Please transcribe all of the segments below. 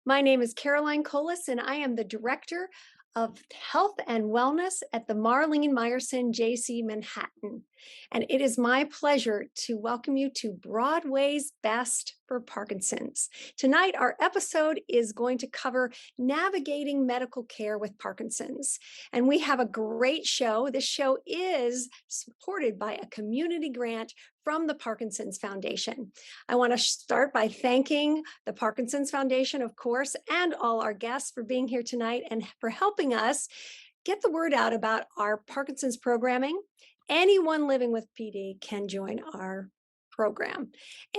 My name is Caroline Kohles, and I am the Director of Health and Wellness at the Marlene Meyerson JC Manhattan. And it is my pleasure to welcome you to Broadway's Best for Parkinson's. Tonight, our episode is going to cover navigating medical care with Parkinson's. And we have a great show. This show is supported by a community grant from the Parkinson's Foundation. I want to start by thanking the Parkinson's Foundation, of course, and all our guests for being here tonight and for helping us get the word out about our Parkinson's programming. Anyone living with PD can join our program.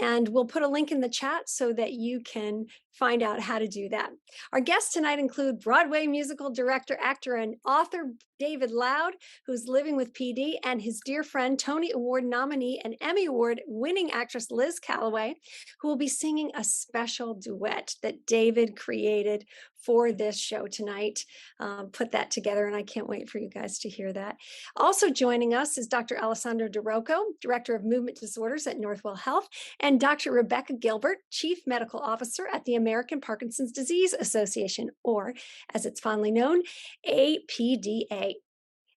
And we'll put a link in the chat so that you can find out how to do that. Our guests tonight include Broadway musical director, actor, and author David Loud, who's living with PD, and his dear friend, Tony Award nominee and Emmy Award winning actress Liz Callaway, who will be singing a special duet that David created for this show tonight. Put that together, and I can't wait for you guys to hear that. Also joining us is Dr. Alessandro Di Rocco, Director of Movement Disorders at Northwell Health, and Dr. Rebecca Gilbert, Chief Medical Officer at the American Parkinson's Disease Association, or as it's fondly known, APDA.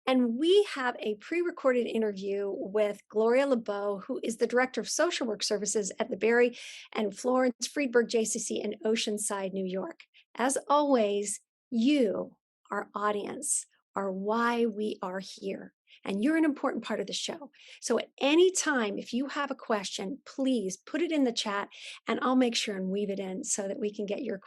And we have a pre-recorded interview with Gloria LeBeau, who is the Director of Social Work Services at the Barry and Florence Friedberg JCC in Oceanside, New York. As always, you, our audience, are why we are here. And you're an important part of the show. So at any time, if you have a question, please put it in the chat and I'll make sure and weave it in so that we can get your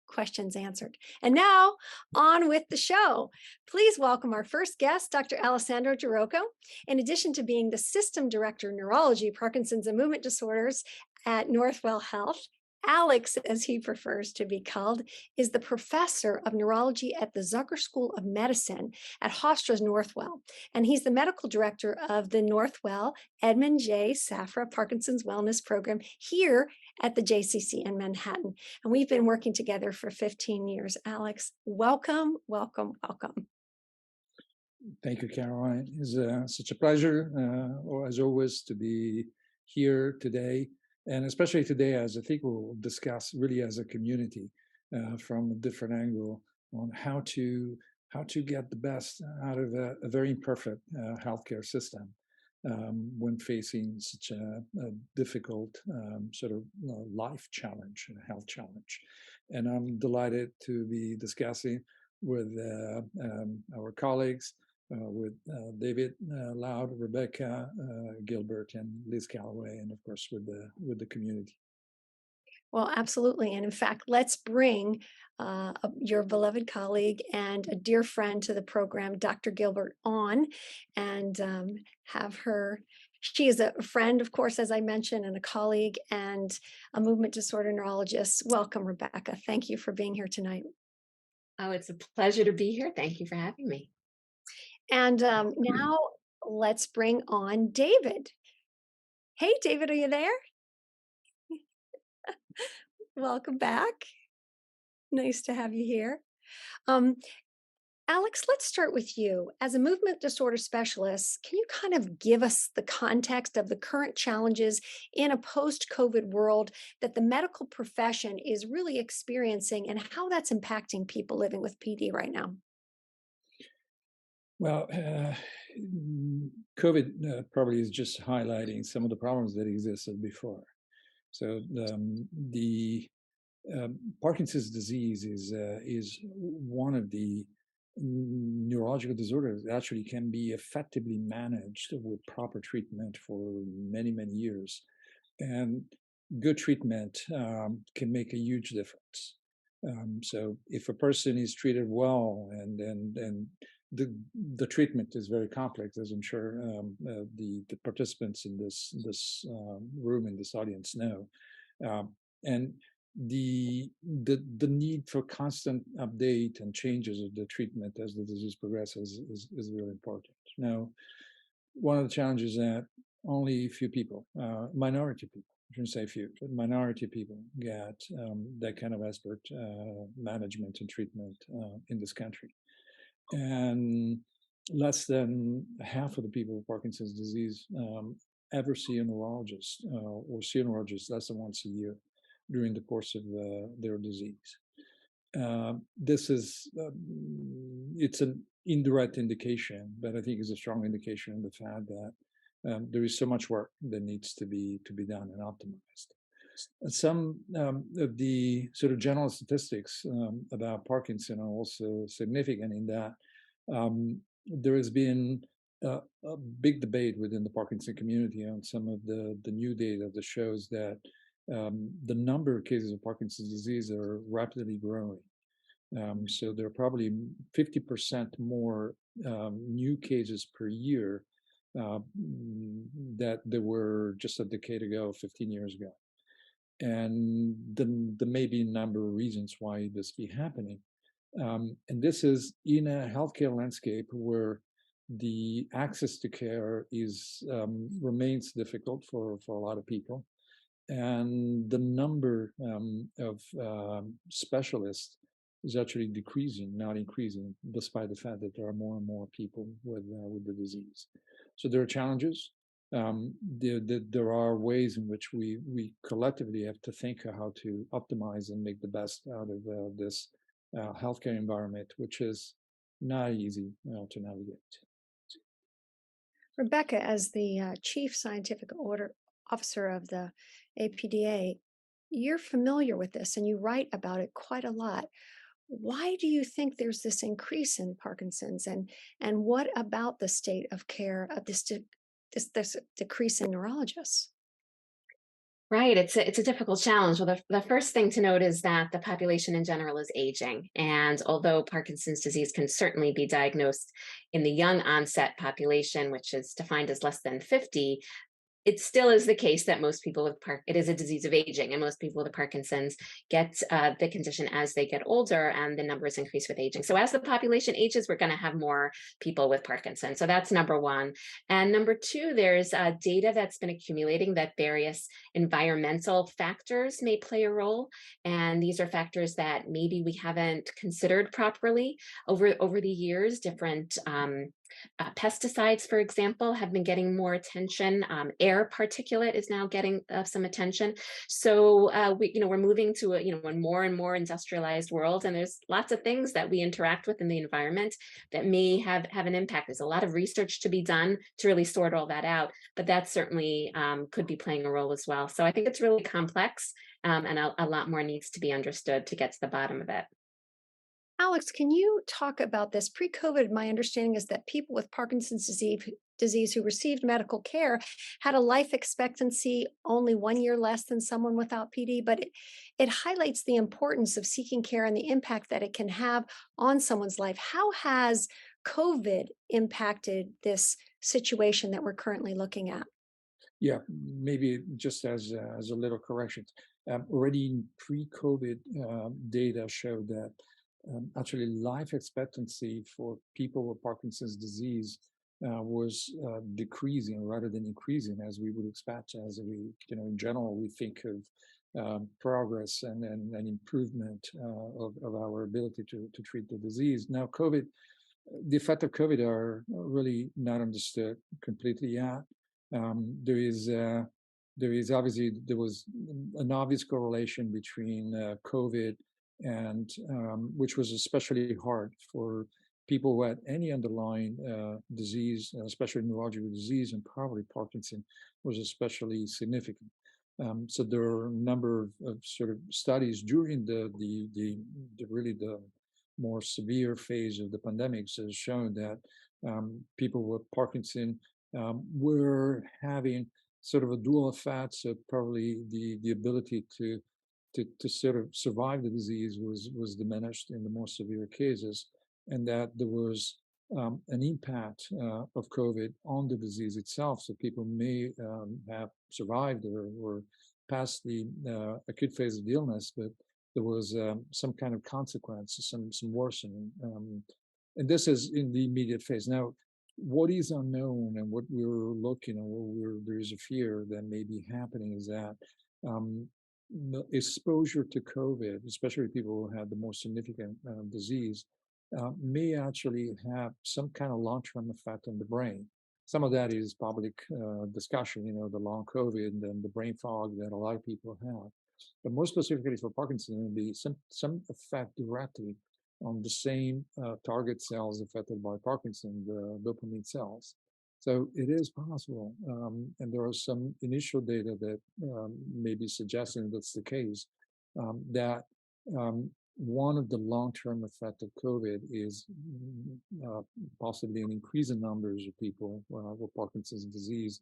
questions answered. And now on with the show. Please welcome our first guest, Dr. Alessandro Di Rocco. In addition to being the System Director of Neurology, Parkinson's and Movement Disorders at Northwell Health, Alex, as he prefers to be called, is the professor of neurology at the Zucker School of Medicine at Hofstra's Northwell. And he's the medical director of the Northwell Edmund J. Safra Parkinson's Wellness Program here at the JCC in Manhattan. And we've been working together for 15 years. Alex, welcome, welcome, welcome. Thank you, Caroline. It's such a pleasure, as always, to be here today. And especially today, as I think we'll discuss really as a community from a different angle on how to get the best out of a very imperfect healthcare system when facing such a difficult sort of life challenge and health challenge. And I'm delighted to be discussing with our colleagues, with David Loud, Rebecca Gilbert, and Liz Callaway, and of course with the community. Well, absolutely. And in fact, let's bring your beloved colleague and a dear friend to the program, Dr. Gilbert, on and have her. She is a friend, of course, as I mentioned, and a colleague and a movement disorder neurologist. Welcome, Rebecca. Thank you for being here tonight. Oh, it's a pleasure to be here. Thank you for having me. And now let's bring on David. Hey, David, are you there? Welcome back. Nice to have you here. Alex, let's start with you. As a movement disorder specialist, can you kind of give us the context of the current challenges in a post-COVID world that the medical profession is really experiencing and how that's impacting people living with PD right now? Well, COVID probably is just highlighting some of the problems that existed before. So the Parkinson's disease is one of the neurological disorders that actually can be effectively managed with proper treatment for many, many years. And good treatment can make a huge difference. So if a person is treated well and the treatment is very complex, as I'm sure the participants in this room, in this audience know. And the need for constant update and changes of the treatment as the disease progresses is really important. Now, one of the challenges that only a few people, minority people, I shouldn't say few, but minority people get that kind of expert management and treatment in this country. And less than half of the people with Parkinson's disease ever see a neurologist or see a neurologist less than once a year during the course of their disease. This is it's an indirect indication, but I think it's a strong indication of the fact that there is so much work that needs to be done and optimized. Some of the sort of general statistics about Parkinson are also significant in that there has been a big debate within the Parkinson community on some of the new data that shows that the number of cases of Parkinson's disease are rapidly growing. So there are probably 50% more new cases per year that there were just a decade ago, 15 years ago. And there may be a number of reasons why this be happening. And this is in a healthcare landscape where the access to care is remains difficult for a lot of people, and the number of specialists is actually decreasing, not increasing, despite the fact that there are more and more people with the disease. So there are challenges. There are ways in which we collectively have to think of how to optimize and make the best out of this healthcare environment, which is not easy to navigate. Rebecca, as the Chief Scientific Officer of the APDA, you're familiar with this and you write about it quite a lot. Why do you think there's this increase in Parkinson's, and what about the state of care of this decrease in neurologists? Right. It's a difficult challenge. Well, the first thing to note is that the population in general is aging. And although Parkinson's disease can certainly be diagnosed in the young onset population, which is defined as less than 50, it still is the case that most people with it is a disease of aging, and most people with Parkinson's get the condition as they get older, and the numbers increase with aging. So as the population ages, we're going to have more people with Parkinson's. So that's number one. And number two, there's data that's been accumulating that various environmental factors may play a role, and these are factors that maybe we haven't considered properly over the years. Different pesticides, for example, have been getting more attention. Air particulate is now getting some attention. So we're moving to a more and more industrialized world, and there's lots of things that we interact with in the environment that may have an impact. There's a lot of research to be done to really sort all that out, but that certainly could be playing a role as well. So I think it's really complex, and a lot more needs to be understood to get to the bottom of it. Alex, can you talk about this? Pre-COVID, my understanding is that people with Parkinson's disease who received medical care had a life expectancy only 1 year less than someone without PD, but it highlights the importance of seeking care and the impact that it can have on someone's life. How has COVID impacted this situation that we're currently looking at? Yeah, maybe just as a little correction. Already in pre-COVID data showed that actually life expectancy for people with Parkinson's disease was decreasing rather than increasing, as we would expect. As we, in general, we think of progress and improvement of our ability to treat the disease. Now, COVID, the effect of COVID are really not understood completely yet. There was an obvious correlation between COVID and which was especially hard for people who had any underlying disease, especially neurological disease, and probably Parkinson was especially significant. So there are a number of sort of studies during the really the more severe phase of the pandemics has shown that people with Parkinson were having sort of a dual effect. So probably the ability to sort of survive the disease was diminished in the more severe cases, and that there was an impact of COVID on the disease itself. So people may have survived or past the acute phase of the illness, but there was some kind of consequence, some worsening. And this is in the immediate phase. Now, what is unknown and what we're looking at, there is a fear that may be happening is that the exposure to COVID, especially people who had the more significant disease, may actually have some kind of long-term effect on the brain. Some of that is public discussion, the long COVID and the brain fog that a lot of people have. but more specifically for Parkinson, it will be some effect directly on the same target cells affected by Parkinson, the dopamine cells. So it is possible, and there are some initial data that may be suggesting that's the case, that one of the long-term effects of COVID is possibly an increase in numbers of people with Parkinson's disease,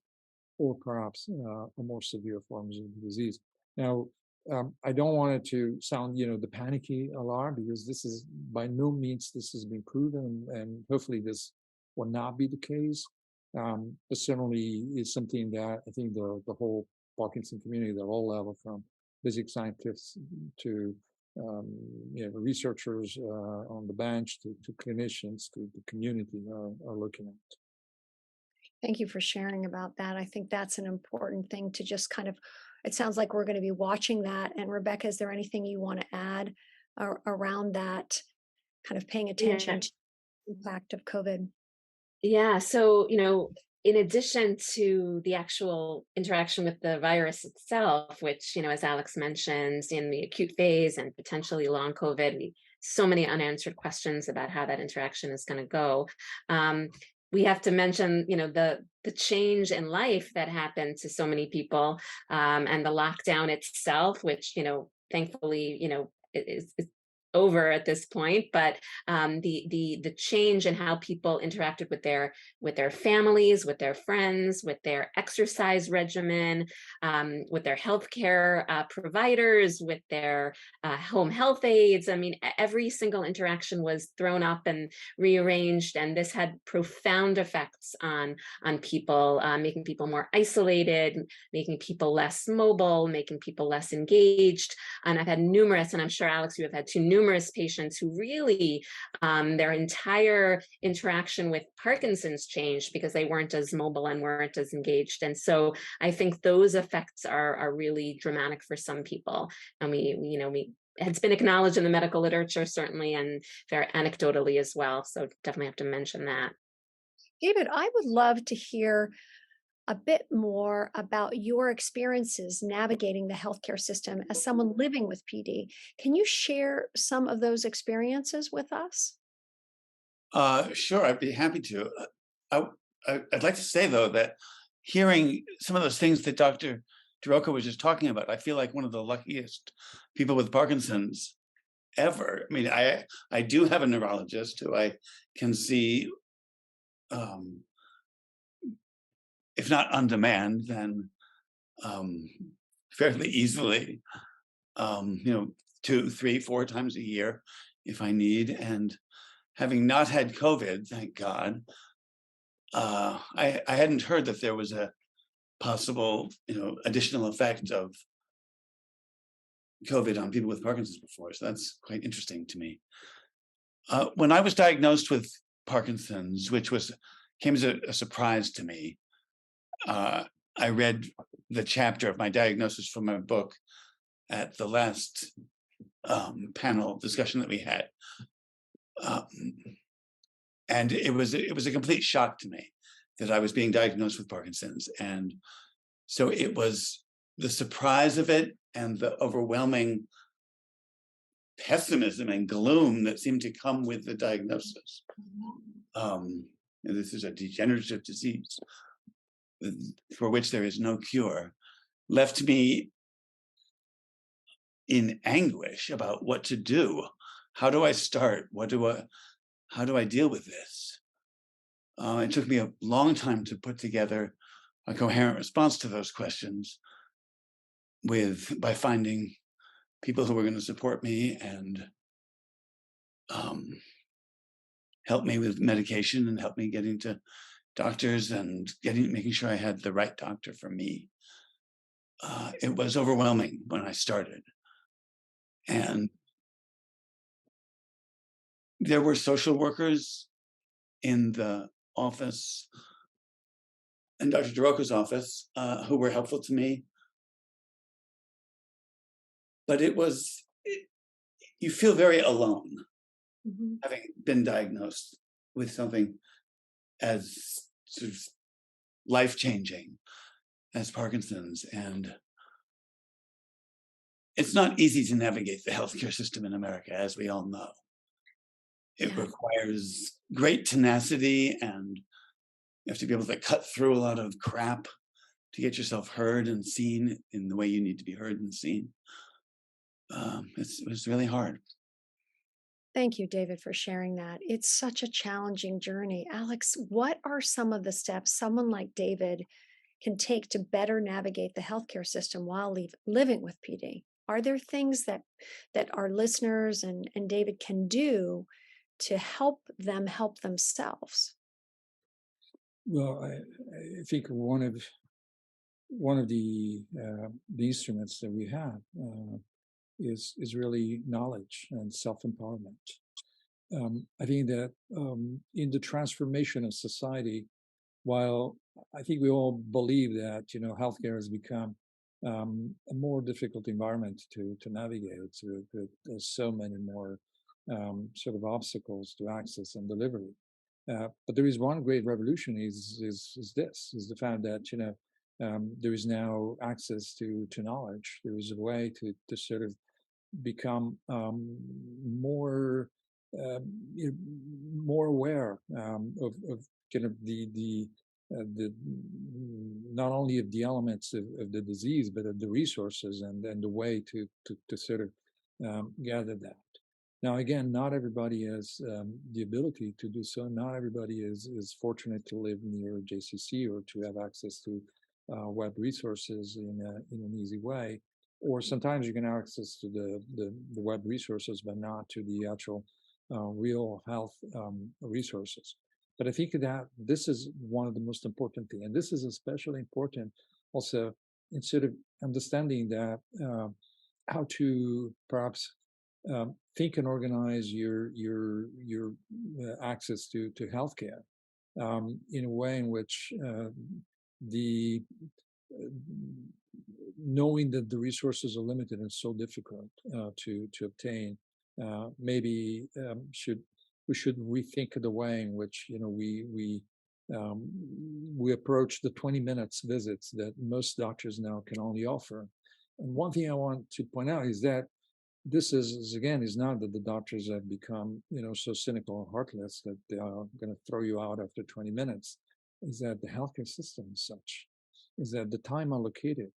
or perhaps a more severe forms of the disease. Now, I don't want it to sound, the panicky alarm, because this is by no means this has been proven, and hopefully this will not be the case. But certainly is something that I think the whole Parkinson community, at all levels, from basic scientists to researchers on the bench to clinicians to the community are looking at. Thank you for sharing about that. I think that's an important thing to just kind of, it sounds like we're going to be watching that. And Rebecca, is there anything you want to add around that, kind of paying attention to the impact of COVID? Yeah. So, in addition to the actual interaction with the virus itself, which, as Alex mentioned, in the acute phase and potentially long COVID, so many unanswered questions about how that interaction is going to go. We have to mention, the change in life that happened to so many people, and the lockdown itself, which, thankfully, is over at this point, but the change in how people interacted with their families, with their friends, with their exercise regimen, with their healthcare providers, with their home health aides. I mean, every single interaction was thrown up and rearranged, and this had profound effects on people, making people more isolated, making people less mobile, making people less engaged. And I've had numerous, and I'm sure Alex, you have had too, numerous patients who really their entire interaction with Parkinson's changed because they weren't as mobile and weren't as engaged. And so I think those effects are really dramatic for some people. And it's been acknowledged in the medical literature, certainly, and very anecdotally as well. So definitely have to mention that. David, I would love to hear a bit more about your experiences navigating the healthcare system as someone living with PD. Can you share some of those experiences with us? Sure, I'd be happy to. I'd like to say, though, that hearing some of those things that Dr. Di Rocco was just talking about, I feel like one of the luckiest people with Parkinson's ever. I mean, I do have a neurologist who I can see, if not on demand, then fairly easily, 2, 3, 4 times a year if I need. And having not had COVID, thank God, I hadn't heard that there was a possible, additional effect of COVID on people with Parkinson's before. So that's quite interesting to me. When I was diagnosed with Parkinson's, which came as a surprise to me, I read the chapter of my diagnosis from my book at the last panel discussion that we had. And it was a complete shock to me that I was being diagnosed with Parkinson's. And so it was the surprise of it and the overwhelming pessimism and gloom that seemed to come with the diagnosis. This is a degenerative disease for which there is no cure, left me in anguish about what to do. How do I start? How do I deal with this? It took me a long time to put together a coherent response to those questions by finding people who were going to support me and help me with medication and help me getting to doctors and making sure I had the right doctor for me. It was overwhelming when I started. And there were social workers in the office, in Dr. Di Rocco's office, who were helpful to me. But you feel very alone, having been diagnosed with something as sort of life-changing as Parkinson's. And it's not easy to navigate the healthcare system in America, as we all know. It Yeah. requires great tenacity, and you have to be able to cut through a lot of crap to get yourself heard and seen in the way you need to be heard and seen. It was really hard. Thank you, David, for sharing that. It's such a challenging journey. Alex, what are some of the steps someone like David can take to better navigate the healthcare system while living with PD? Are there things that our listeners and David can do to help them help themselves? Well, I think one of the instruments that we have is really knowledge and self-empowerment. I think that in the transformation of society, while I think we all believe that healthcare has become a more difficult environment to navigate, there's so many more sort of obstacles to access and delivery. But there is one great revolution is the fact that there is now access to knowledge. There is a way to sort of become more more aware of kind of the not only of the elements of the disease, but of the resources and the way to sort of gather that. Now, again, not everybody has the ability to do so. Not everybody is fortunate to live near JCC or to have access to web resources in an easy way. Or sometimes you can have access to the web resources, but not to the actual real health resources. But I think that this is one of the most important things, and this is especially important also in sort of understanding that how to perhaps think and organize your access to healthcare in a way in which the knowing that the resources are limited and so difficult to obtain, maybe we should rethink the way in which we approach the 20 minutes visits that most doctors now can only offer. And one thing I want to point out is that this is not that the doctors have become so cynical and heartless that they are going to throw you out after 20 minutes. Is that the healthcare system is such, is that the time allocated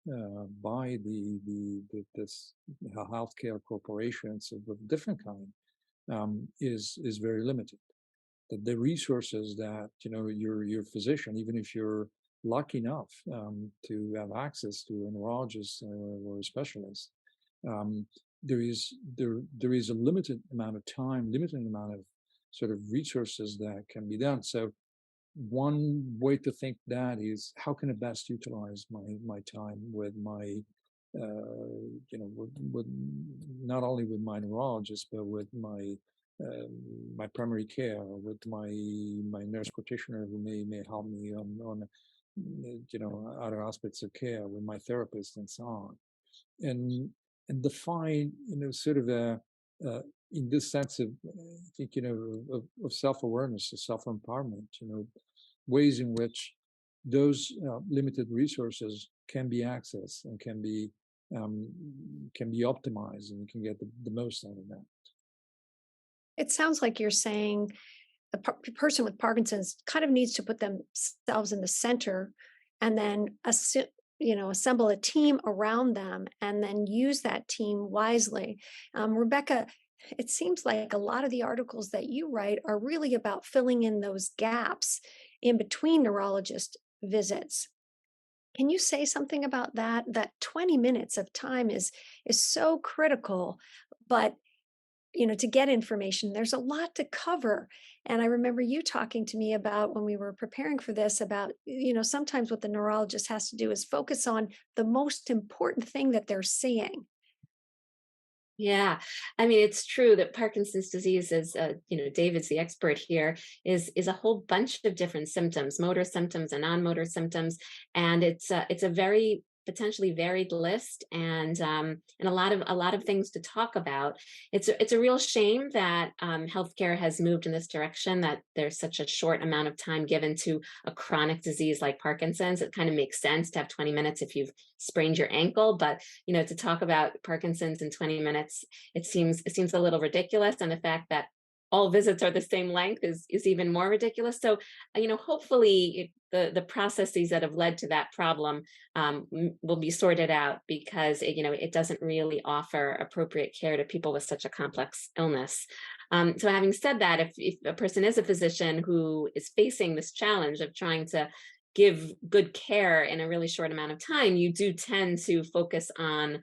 by this healthcare corporations of different kind is very limited. That the resources that your physician, even if you're lucky enough to have access to a neurologist or a specialist, there is a limited amount of time, limited amount of sort of resources that can be done. So one way to think that is, how can I best utilize my time with my with not only with my neurologist, but with my my primary care, with my nurse practitioner who may help me on other aspects of care, with my therapist and so on, and define sort of a in this sense of I think of self-awareness, of self-empowerment, ways in which those limited resources can be accessed and can be optimized, and you can get the most out of that. It sounds like you're saying the person with Parkinson's kind of needs to put themselves in the center and then assemble a team around them and then use that team wisely. Rebecca, it seems like a lot of the articles that you write are really about filling in those gaps in between neurologist visits. Can you say something about that? That 20 minutes of time is so critical, but to get information, there's a lot to cover. And I remember you talking to me about, when we were preparing for this, about, sometimes what the neurologist has to do is focus on the most important thing that they're seeing. Yeah, I mean, it's true that Parkinson's disease is, David's the expert here, is a whole bunch of different symptoms, motor symptoms and non-motor symptoms, and it's a very potentially varied list and a lot of things to talk about. It's a real shame that healthcare has moved in this direction, that there's such a short amount of time given to a chronic disease like Parkinson's. It kind of makes sense to have 20 minutes if you've sprained your ankle, but to talk about Parkinson's in 20 minutes, it seems a little ridiculous. And the fact that all visits are the same length is even more ridiculous. So, hopefully the processes that have led to that problem will be sorted out, because it doesn't really offer appropriate care to people with such a complex illness. So having said that, if a person is a physician who is facing this challenge of trying to give good care in a really short amount of time, you do tend to focus on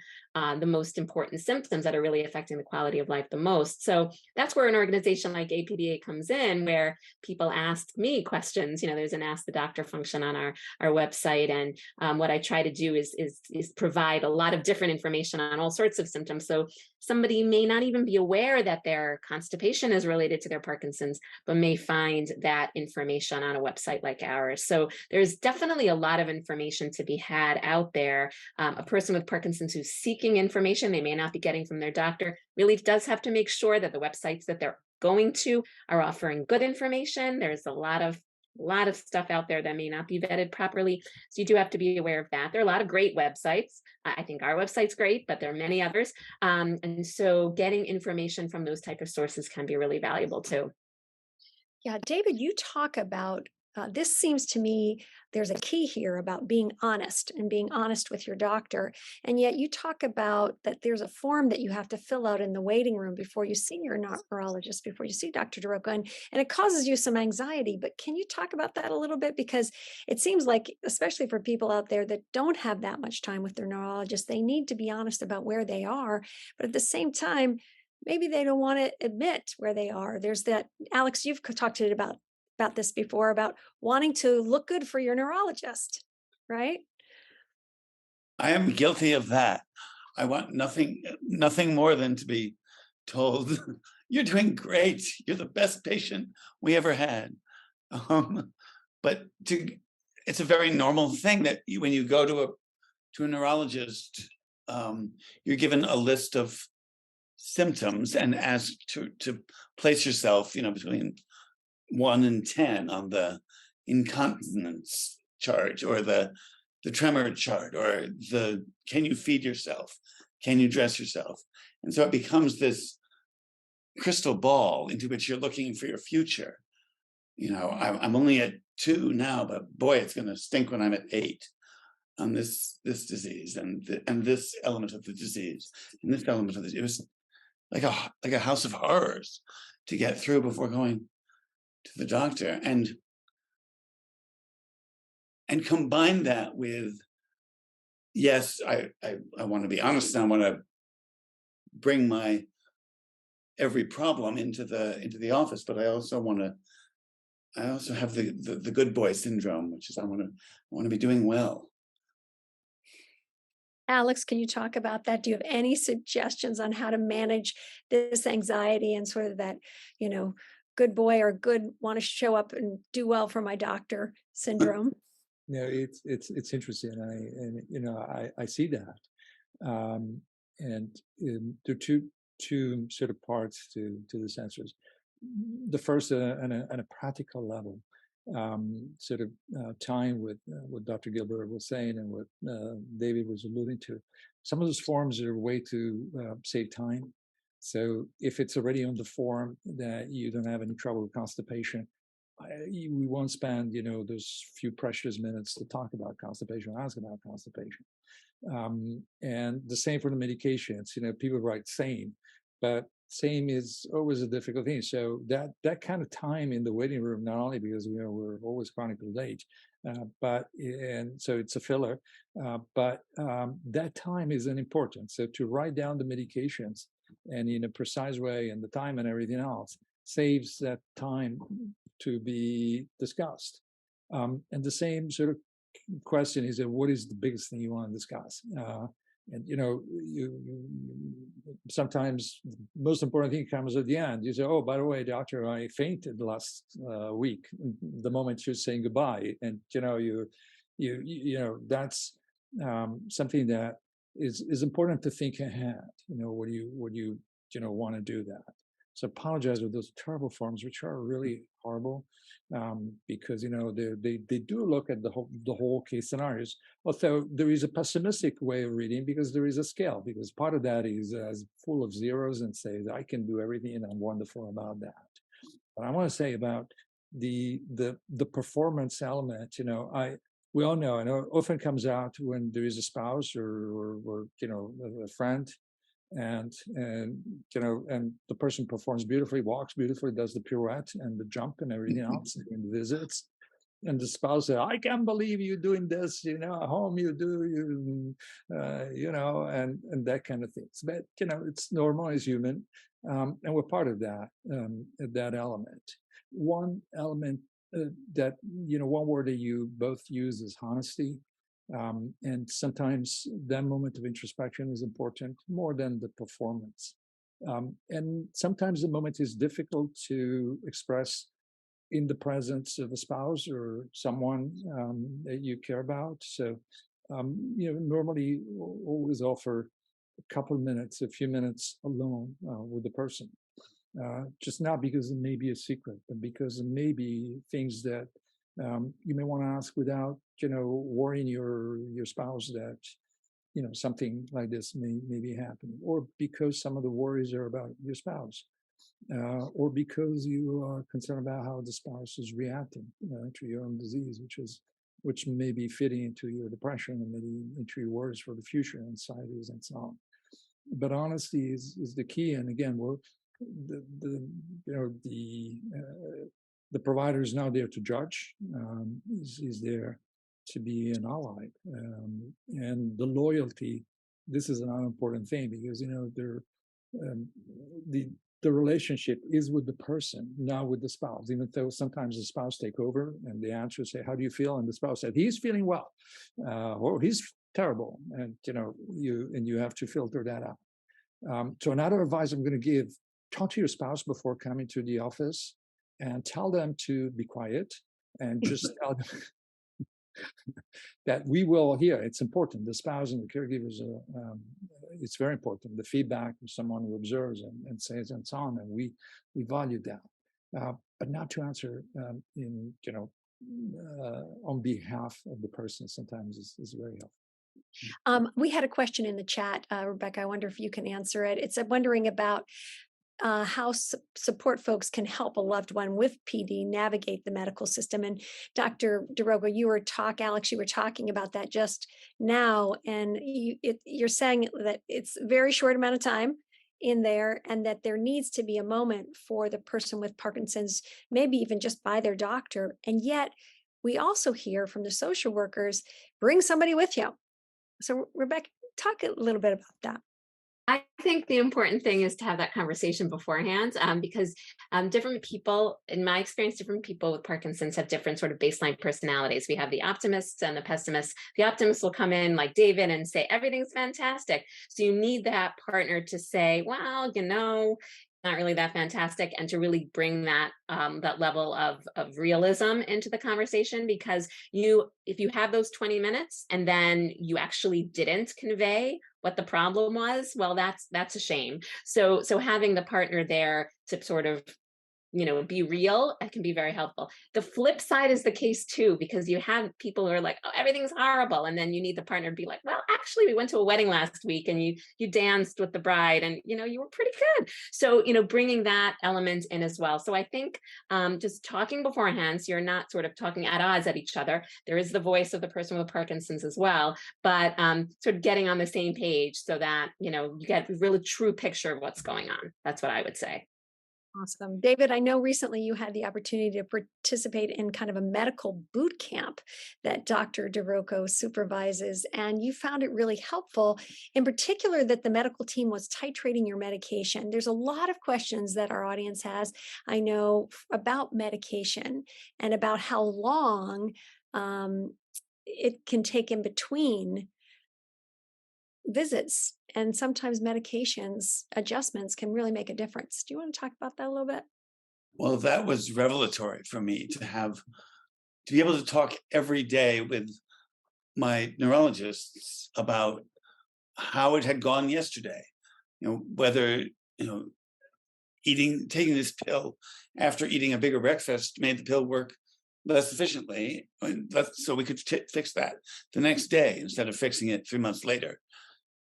the most important symptoms that are really affecting the quality of life the most. So that's where an organization like APDA comes in, where people ask me questions. There's an Ask the Doctor function on our website, and what I try to do is provide a lot of different information on all sorts of symptoms. So somebody may not even be aware that their constipation is related to their Parkinson's, but may find that information on a website like ours. So there's definitely a lot of information to be had out there. A person with Parkinson's who's seeking information they may not be getting from their doctor really does have to make sure that the websites that they're going to are offering good information. There's a lot of stuff out there that may not be vetted properly. So you do have to be aware of that. There are a lot of great websites. I think our website's great, but there are many others. And so getting information from those type of sources can be really valuable too. Yeah, David, you talk about this seems to me there's a key here about being honest and being honest with your doctor. And yet you talk about that there's a form that you have to fill out in the waiting room before you see your neurologist, before you see Dr. Di Rocco, and it causes you some anxiety. But can you talk about that a little bit? Because it seems like, especially for people out there that don't have that much time with their neurologist, they need to be honest about where they are. But at the same time, maybe they don't want to admit where they are. There's that, Alex, you've talked to it about this before, about wanting to look good for your neurologist, right? I am guilty of that. I want nothing more than to be told, you're doing great. You're the best patient we ever had. But it's a very normal thing that when you go to a neurologist, you're given a list of symptoms and asked to place yourself, between 1 and 10 on the incontinence chart, or the tremor chart, or the can you feed yourself, can you dress yourself. And so it becomes this crystal ball into which you're looking for your future. I'm only at 2 now, but boy, it's going to stink when I'm at 8 on this disease and this element of the disease and this element of this. It was like a house of horrors to get through before going to the doctor, and combine that with, yes, I want to be honest, and I want to bring my every problem into the office, but I also have the good boy syndrome, which is I want to be doing well. Alex, can you talk about that? Do you have any suggestions on how to manage this anxiety and sort of that, good boy or good want to show up and do well for my doctor syndrome? It's interesting, and I see that, and there are two sort of parts to this answers. The first, on a practical level, tying with what Dr. Gilbert was saying and what David was alluding to. Some of those forms are a way to save time. So if it's already on the form that you don't have any trouble with constipation, we won't spend, those few precious minutes to talk about constipation, ask about constipation. And the same for the medications. People write same, but same is always a difficult thing. So that kind of time in the waiting room, not only because we're always chronically late, and so it's a filler, but that time is important. So to write down the medications and in a precise way, and the time and everything else saves that time to be discussed. And the same sort of question is that what is the biggest thing you want to discuss? And you sometimes the most important thing comes at the end. You say, "Oh, by the way, doctor, I fainted last week." The moment you're saying goodbye, and you that's something that is important to think ahead. Would you want to do that? So apologize with those terrible forms, which are really horrible, because they do look at the whole case scenarios. Although there is a pessimistic way of reading, because there is a scale, because part of that is full of zeros and says I can do everything and I'm wonderful about that. But I want to say about the performance element. We all know, and it often comes out when there is a spouse or a friend, and the person performs beautifully, walks beautifully, does the pirouette and the jump and everything else, and visits, and the spouse says, I can't believe you're doing this, at home you do, and that kind of things. But it's normal, as human, and we're part of that element. One element that one word that you both use is honesty. And sometimes that moment of introspection is important more than the performance. And sometimes the moment is difficult to express in the presence of a spouse or someone that you care about. So, normally always offer a few minutes alone with the person. Just not because it may be a secret, but because it may be things that you may want to ask without, worrying your spouse that, something like this may be happening, or because some of the worries are about your spouse, or because you are concerned about how the spouse is reacting to your own disease, which may be fitting into your depression and maybe into your worries for the future, anxieties, and so on. But honesty is the key. And again, the provider is not there to judge. Is there to be an ally, and the loyalty. This is another important thing, because the relationship is with the person, not with the spouse. Even though sometimes the spouse take over and the answer say, "How do you feel?" and the spouse said, "He's feeling well," or "He's terrible," and you have to filter that out. So another advice I'm going to give: talk to your spouse before coming to the office, and tell them to be quiet, and just tell them that we will hear. It's important. The spouse and the caregivers, it's very important. The feedback of someone who observes and says and so on, and we value that. But not to answer on behalf of the person sometimes is very helpful. We had a question in the chat, Rebecca. I wonder if you can answer it. It's wondering about how support folks can help a loved one with PD navigate the medical system. And Dr. Di Rocco, Alex, you were talking about that just now, and you're saying that it's a very short amount of time in there, and that there needs to be a moment for the person with Parkinson's, maybe even just by their doctor. And yet we also hear from the social workers, bring somebody with you. So Rebecca, talk a little bit about that. I think the important thing is to have that conversation beforehand, because different people, in my experience, different people with Parkinson's have different sort of baseline personalities. We have the optimists and the pessimists. The optimists will come in like David and say, everything's fantastic. So you need that partner to say, well, not really that fantastic, and to really bring that that level of realism into the conversation. Because if you have those 20 minutes and then you actually didn't convey what the problem was, well, that's a shame. So having the partner there to sort of be real, it can be very helpful. The flip side is the case too, because you have people who are like, oh, everything's horrible. And then you need the partner to be like, well, actually, we went to a wedding last week and you danced with the bride and, you were pretty good. So, bringing that element in as well. So I think just talking beforehand, so you're not sort of talking at odds at each other. There is the voice of the person with Parkinson's as well, but sort of getting on the same page so that, you get a really true picture of what's going on. That's what I would say. Awesome. David, I know recently you had the opportunity to participate in kind of a medical boot camp that Dr. Di Rocco supervises, and you found it really helpful, in particular that the medical team was titrating your medication. There's a lot of questions that our audience has, I know, about medication and about how long it can take in between visits, and sometimes medications adjustments can really make a difference. Do you want to talk about that a little bit? Well, that was revelatory for me to be able to talk every day with my neurologists about how it had gone yesterday. Whether taking this pill after eating a bigger breakfast made the pill work less efficiently, so we could fix that the next day instead of fixing it 3 months later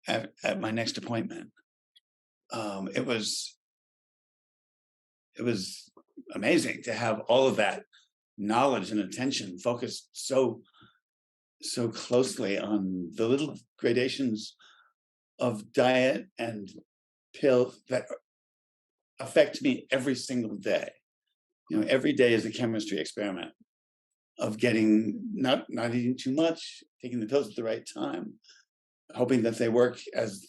at my next appointment. It was amazing to have all of that knowledge and attention focused so closely on the little gradations of diet and pills that affect me every single day. Every day is a chemistry experiment of getting not eating too much, taking the pills at the right time, hoping that they work as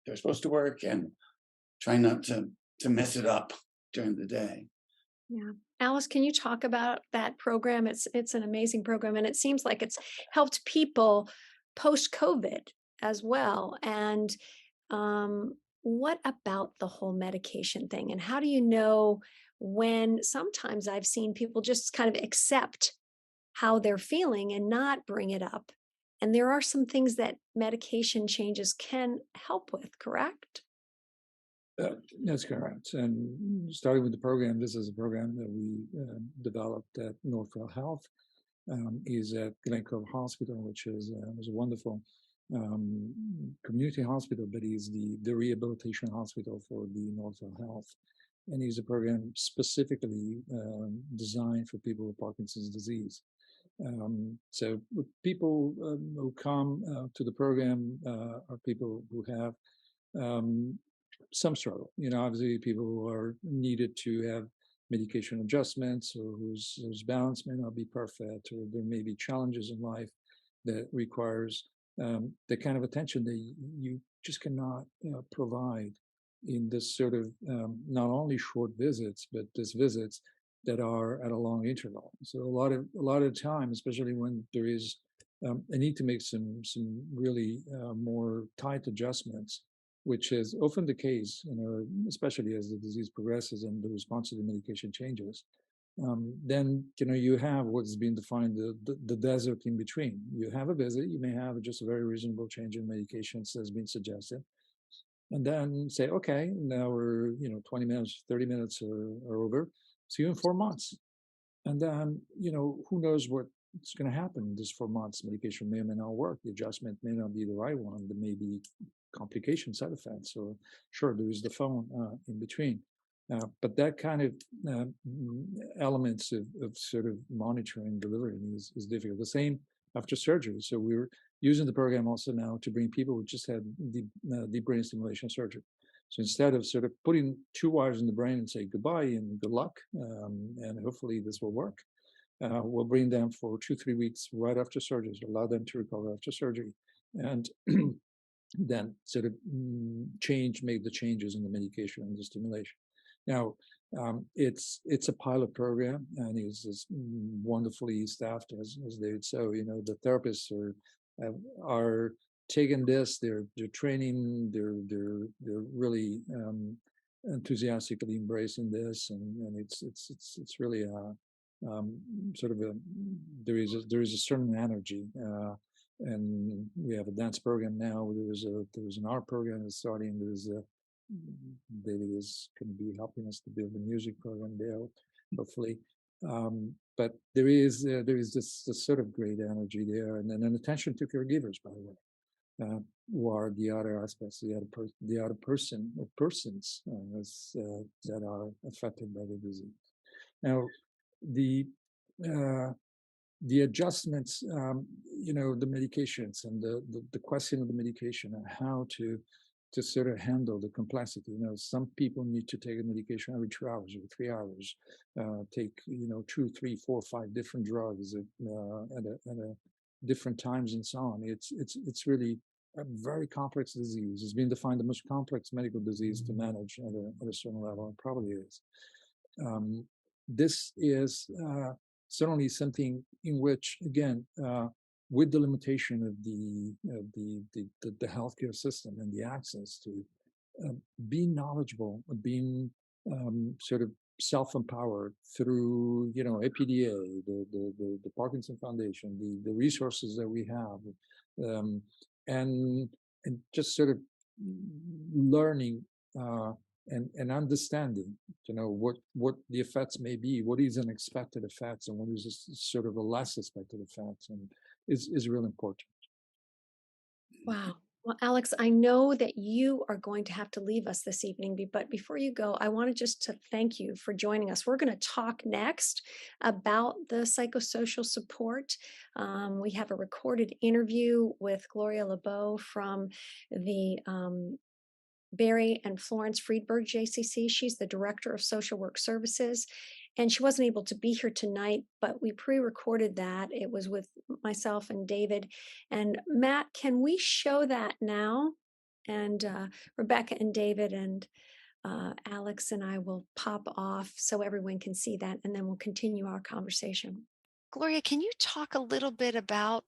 they're supposed to work, and trying not to mess it up during the day. Yeah. Alice, can you talk about that program? It's an amazing program, and it seems like it's helped people post-COVID as well. And what about the whole medication thing? And how do you know when sometimes I've seen people just kind of accept how they're feeling and not bring it up? And there are some things that medication changes can help with, correct? That's correct. And starting with the program, this is a program that we developed at Northwell Health. Is at Glencoe Hospital, which is a wonderful community hospital, but is the rehabilitation hospital for the Northwell Health. And is a program specifically designed for people with Parkinson's disease. So people who come to the program are people who have some struggle. Obviously people who are needed to have medication adjustments, or whose balance may not be perfect, or there may be challenges in life that requires the kind of attention that you just cannot provide in this sort of not only short visits, but these visits that are at a long interval. So a lot of time, especially when there is a need to make some really more tight adjustments, which is often the case, especially as the disease progresses and the response to the medication changes. Then you have what's been defined the desert in between. You have a visit, you may have just a very reasonable change in medications that's been suggested, and then say, okay, now we're 20 minutes, 30 minutes are over. See you in 4 months, and then who knows what's going to happen in this 4 months. Medication may or may not work. The adjustment may not be the right one. There may be complication side effects, or sure, there is the phone in between. But that kind of elements of sort of monitoring and delivering is difficult. The same after surgery. So we're using the program also now to bring people who just had deep brain stimulation surgery. So instead of sort of putting 2 wires in the brain and say goodbye and good luck, and hopefully this will work, we'll bring them for 2-3 weeks right after surgery, to allow them to recover after surgery, and then sort of make the changes in the medication and the stimulation. Now, it's a pilot program, and it's wonderfully staffed, as David said. The therapists are taking this. They're training. They're really enthusiastically embracing this, and it's really sort of there is a certain energy. And we have a dance program now. There was an art program that's starting. David is going to be helping us to build a music program there, hopefully. But there is this sort of great energy there, and then an attention to caregivers, by the way, who are the other aspects, the other person or persons that are affected by the disease. Now, the adjustments, the medications, and the question of the medication and how to sort of handle the complexity. Some people need to take a medication every 2 hours or 3 hours, take 2, 3, 4, 5 different drugs at different times and so on. It's really a very complex disease. It's been defined the most complex medical disease to manage at a certain level. It probably is. This is certainly something in which, again, with the limitation of the healthcare system and the access to being knowledgeable, being sort of self-empowered through, APDA, the Parkinson Foundation, the resources that we have, and just sort of learning and understanding, what the effects may be, what is an expected effects, and what is sort of a less expected effects, and is really important. Wow. Well, Alex, I know that you are going to have to leave us this evening, but before you go, I wanted just to thank you for joining us. We're going to talk next about the psychosocial support. We have a recorded interview with Gloria LeBeau from the Barry and Florence Friedberg JCC. She's the Director of Social Work Services, and she wasn't able to be here tonight, but we pre-recorded that. It was with myself and David. And Matt, can we show that now? And Rebecca and David and Alex and I will pop off so everyone can see that, and then we'll continue our conversation. Gloria, can you talk a little bit about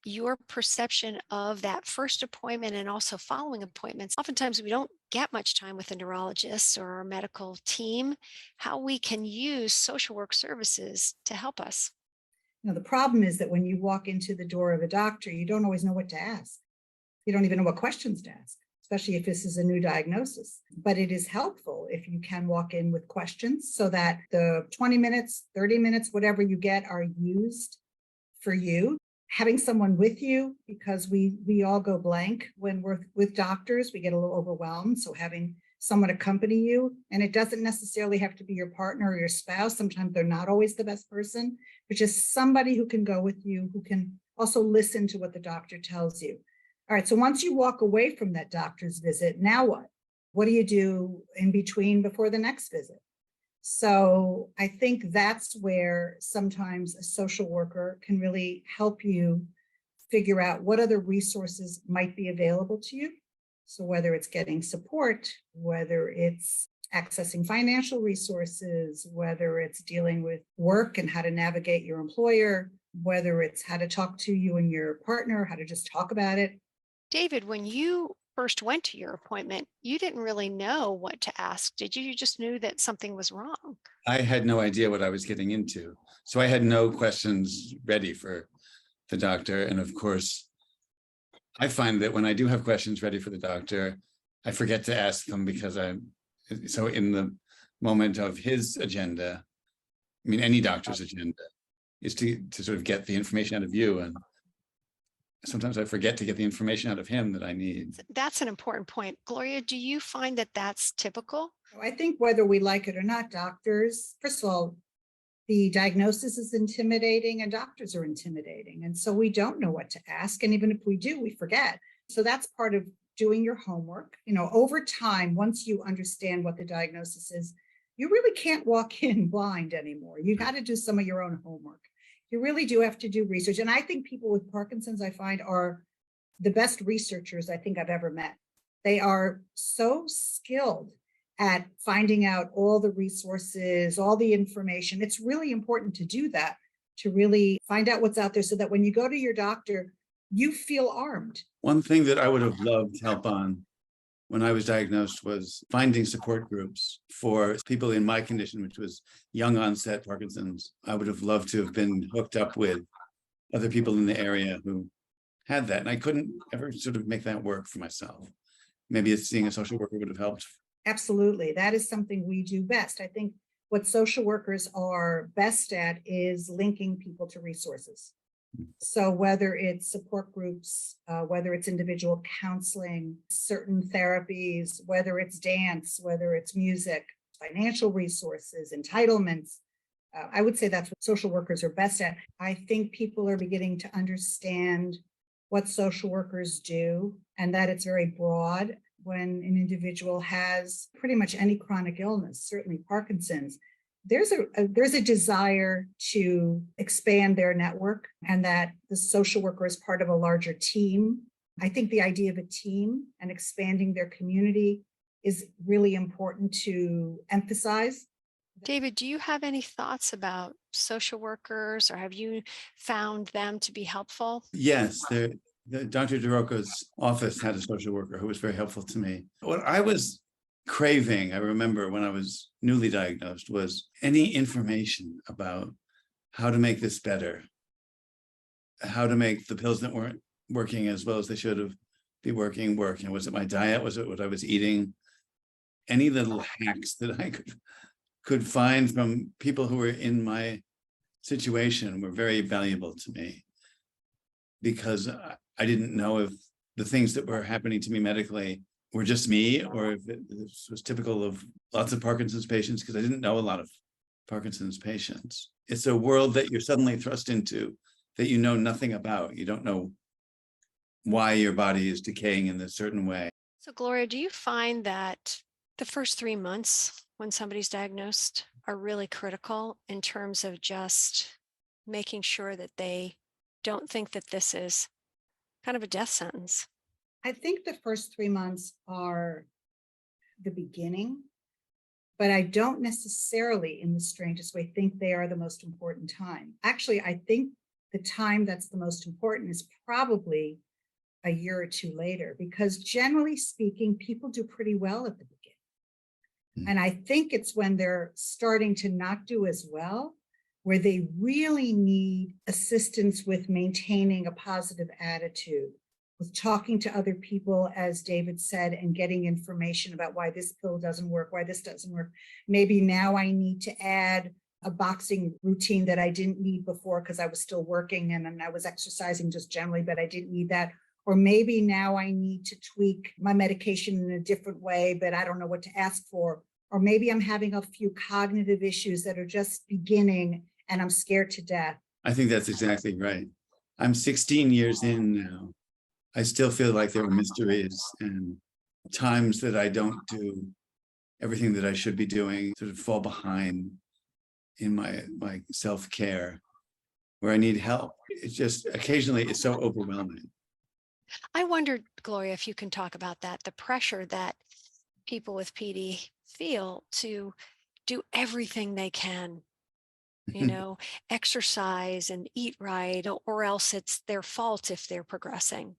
your perception of that first appointment and also following appointments? Oftentimes we don't get much time with a neurologist or a medical team, how we can use social work services to help us. The problem is that when you walk into the door of a doctor, you don't always know what to ask. You don't even know what questions to ask, especially if this is a new diagnosis. But it is helpful if you can walk in with questions so that the 20 minutes, 30 minutes, whatever you get are used for you. Having someone with you, because we all go blank when we're with doctors, we get a little overwhelmed. So having someone accompany you, and it doesn't necessarily have to be your partner or your spouse. Sometimes they're not always the best person, but just somebody who can go with you, who can also listen to what the doctor tells you. All right, so once you walk away from that doctor's visit, now what? What do you do in between before the next visit? So I think that's where sometimes a social worker can really help you figure out what other resources might be available to you. So whether it's getting support, whether it's accessing financial resources, whether it's dealing with work and how to navigate your employer, whether it's how to talk to you and your partner, how to just talk about it. David, when you first went to your appointment, you didn't really know what to ask, did you? You just knew that something was wrong. I had no idea what I was getting into. So I had no questions ready for the doctor. And of course, I find that when I do have questions ready for the doctor, I forget to ask them because so in the moment of his agenda, I mean, any doctor's agenda is to sort of get the information out of you. And sometimes I forget to get the information out of him that I need. That's an important point. Gloria, do you find that that's typical? I think whether we like it or not, doctors, first of all, the diagnosis is intimidating and doctors are intimidating. And so we don't know what to ask. And even if we do, we forget. So that's part of doing your homework. Over time, once you understand what the diagnosis is, you really can't walk in blind anymore. You got to do some of your own homework. You really do have to do research. And I think people with Parkinson's, I find, are the best researchers I think I've ever met. They are so skilled at finding out all the resources, all the information. It's really important to do that, to really find out what's out there so that when you go to your doctor, you feel armed. One thing that I would have loved help on when I was diagnosed was finding support groups for people in my condition, which was young onset Parkinson's. I would have loved to have been hooked up with other people in the area who had that. And I couldn't ever sort of make that work for myself. Maybe seeing a social worker would have helped. Absolutely. That is something we do best. I think what social workers are best at is linking people to resources. So whether it's support groups, whether it's individual counseling, certain therapies, whether it's dance, whether it's music, financial resources, entitlements, I would say that's what social workers are best at. I think people are beginning to understand what social workers do and that it's very broad. When an individual has pretty much any chronic illness, certainly Parkinson's, there's a desire to expand their network and that the social worker is part of a larger team. I think the idea of a team and expanding their community is really important to emphasize. David, do you have any thoughts about social workers, or have you found them to be helpful? Yes, Dr. Di Rocco's office had a social worker who was very helpful to me. What I was craving, I remember when I was newly diagnosed, was any information about how to make this better, how to make the pills that weren't working as well as they should have be working. And was it my diet? Was it what I was eating? Any little hacks that I could find from people who were in my situation were very valuable to me, because I didn't know if the things that were happening to me medically were just me, or if this was typical of lots of Parkinson's patients, because I didn't know a lot of Parkinson's patients. It's a world that you're suddenly thrust into that you know nothing about. You don't know why your body is decaying in a certain way. So, Gloria, do you find that the first 3 months when somebody's diagnosed are really critical in terms of just making sure that they don't think that this is kind of a death sentence? I think the first 3 months are the beginning, but I don't necessarily, in the strangest way, think they are the most important time. Actually, I think the time that's the most important is probably a year or two later, because generally speaking, people do pretty well at the beginning. And I think it's when they're starting to not do as well, where they really need assistance with maintaining a positive attitude, with talking to other people, as David said, and getting information about why this pill doesn't work, why this doesn't work. Maybe now I need to add a boxing routine that I didn't need before because I was still working and I was exercising just generally, but I didn't need that. Or maybe now I need to tweak my medication in a different way, but I don't know what to ask for. Or maybe I'm having a few cognitive issues that are just beginning and I'm scared to death. I think that's exactly right. I'm 16 years in now. I still feel like there are mysteries and times that I don't do everything that I should be doing, sort of fall behind in my self-care, where I need help. It's just occasionally it's so overwhelming. I wondered, Gloria, if you can talk about that, the pressure that people with PD feel to do everything they can, exercise and eat right, or else it's their fault if they're progressing.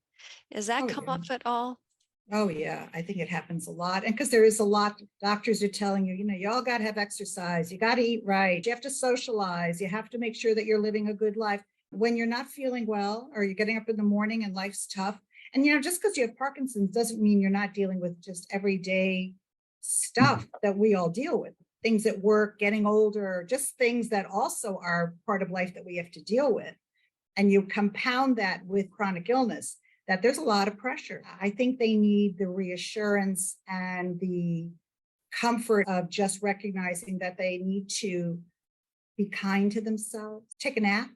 Does that Oh, come yeah. up at all? Oh, yeah, I think it happens a lot. And because there is a lot, doctors are telling you, you all got to have exercise, you got to eat right, you have to socialize, you have to make sure that you're living a good life. When you're not feeling well, or you're getting up in the morning and life's tough, and just because you have Parkinson's doesn't mean you're not dealing with just everyday stuff that we all deal with. Things at work, getting older, just things that also are part of life that we have to deal with. And you compound that with chronic illness, that there's a lot of pressure. I think they need the reassurance and the comfort of just recognizing that they need to be kind to themselves, take a nap,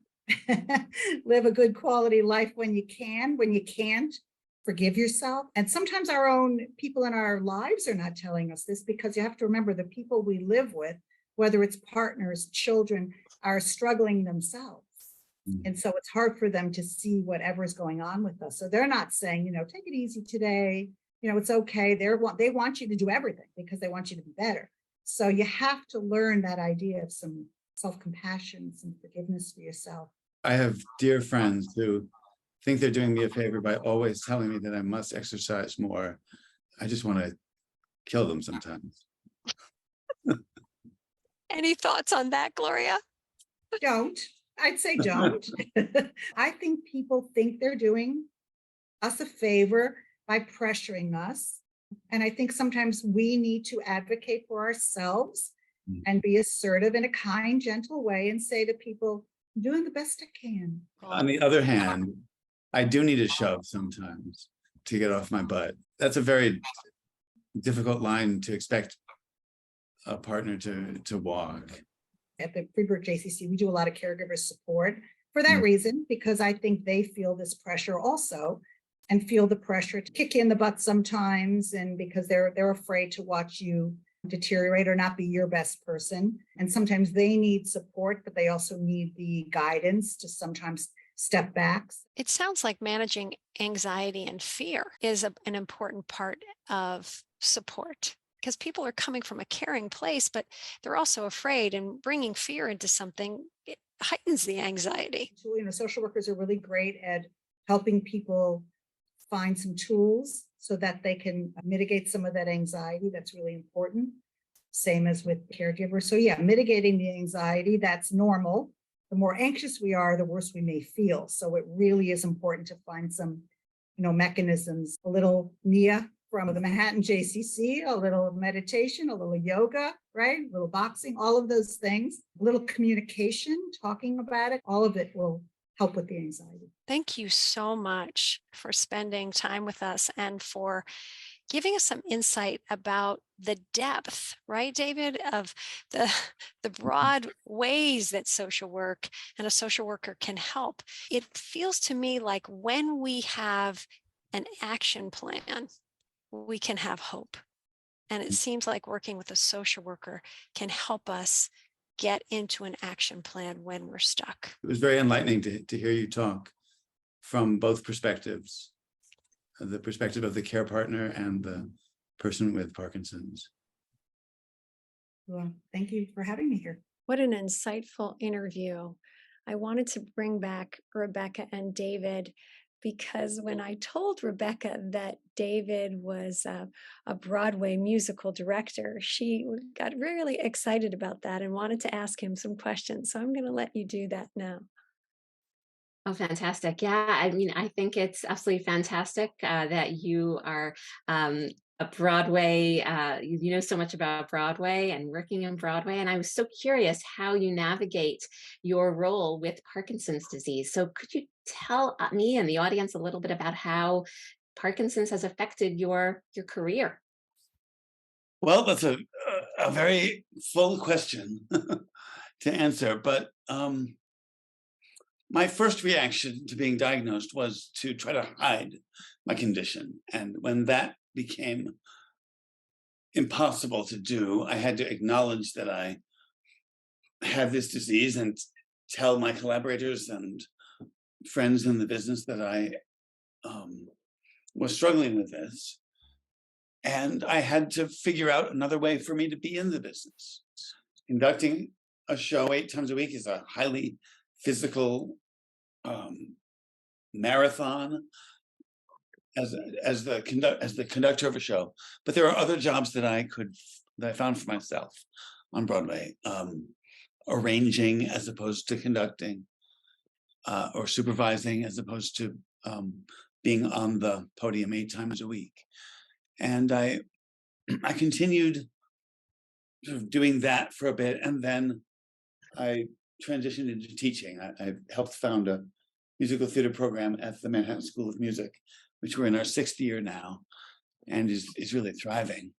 live a good quality life when you can. When you can't, forgive yourself. And sometimes our own people in our lives are not telling us this, because you have to remember the people we live with, whether it's partners, children, are struggling themselves. And so it's hard for them to see whatever's going on with us. So they're not saying, take it easy today. It's okay. They want you to do everything because they want you to be better. So you have to learn that idea of some self-compassion, some forgiveness for yourself. I have dear friends who think they're doing me a favor by always telling me that I must exercise more. I just want to kill them sometimes. Any thoughts on that, Gloria? Don't. I'd say don't. I think people think they're doing us a favor by pressuring us. And I think sometimes we need to advocate for ourselves and be assertive in a kind, gentle way and say to people, I'm doing the best I can. On the other hand, I do need a shove sometimes to get off my butt. That's a very difficult line to expect a partner to walk. At the Freeburg JCC, we do a lot of caregiver support for that reason, because I think they feel this pressure also and feel the pressure to kick you in the butt sometimes, and because they're afraid to watch you deteriorate or not be your best person. And sometimes they need support, but they also need the guidance to sometimes step back. It sounds like managing anxiety and fear is an important part of support, because people are coming from a caring place, but they're also afraid, and bringing fear into something, it heightens the anxiety. Social workers are really great at helping people find some tools so that they can mitigate some of that anxiety. That's really important. Same as with caregivers. So yeah, mitigating the anxiety, that's normal. The more anxious we are, the worse we may feel. So it really is important to find some, mechanisms, a little Nia from the Manhattan JCC, a little meditation, a little yoga, right? A little boxing, all of those things, a little communication, talking about it, all of it will help with the anxiety. Thank you so much for spending time with us and for giving us some insight about the depth, right, David, of the broad ways that social work and a social worker can help. It feels to me like when we have an action plan, we can have hope. And it seems like working with a social worker can help us get into an action plan when we're stuck. It was very enlightening to hear you talk from both perspectives, the perspective of the care partner and the person with Parkinson's. Well, thank you for having me here. What an insightful interview. I wanted to bring back Rebecca and David because when I told Rebecca that David was a Broadway musical director, she got really excited about that and wanted to ask him some questions. So I'm going to let you do that now. Oh, fantastic. Yeah, I mean, I think it's absolutely fantastic that you are a Broadway, you know so much about Broadway and working on Broadway. And I was so curious how you navigate your role with Parkinson's disease. So could you tell me and the audience a little bit about how Parkinson's has affected your career? Well, that's a very full question to answer, but my first reaction to being diagnosed was to try to hide my condition. And when that became impossible to do, I had to acknowledge that I had this disease and tell my collaborators and friends in the business that I was struggling with this. And I had to figure out another way for me to be in the business. Conducting a show 8 times a week is a highly physical marathon as the conductor of a show. But there are other jobs that I found for myself on Broadway, arranging as opposed to conducting, or supervising as opposed to being on the podium 8 times a week. And I continued sort of doing that for a bit, and then I transitioned into teaching. I helped found a musical theater program at the Manhattan School of Music, which we're in our 6th year now, and is really thriving.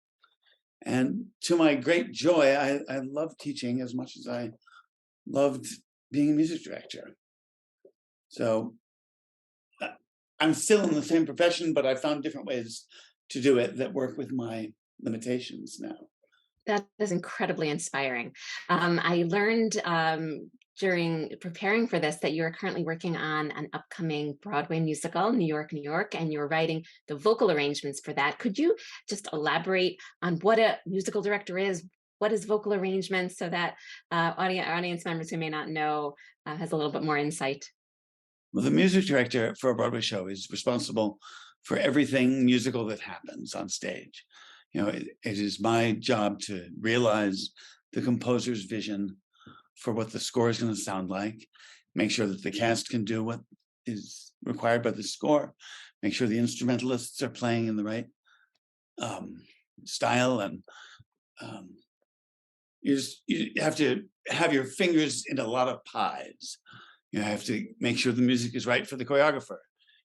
And to my great joy, I love teaching as much as I loved being a music director. So I'm still in the same profession, but I found different ways to do it that work with my limitations now. That is incredibly inspiring. I learned during preparing for this that you're currently working on an upcoming Broadway musical, New York, New York, and you're writing the vocal arrangements for that. Could you just elaborate on what a musical director is? What is vocal arrangements, so that audience members who may not know has a little bit more insight? Well, the music director for a Broadway show is responsible for everything musical that happens on stage. It is my job to realize the composer's vision for what the score is going to sound like, make sure that the cast can do what is required by the score, make sure the instrumentalists are playing in the right style, and you have to have your fingers in a lot of pies. You have to make sure the music is right for the choreographer.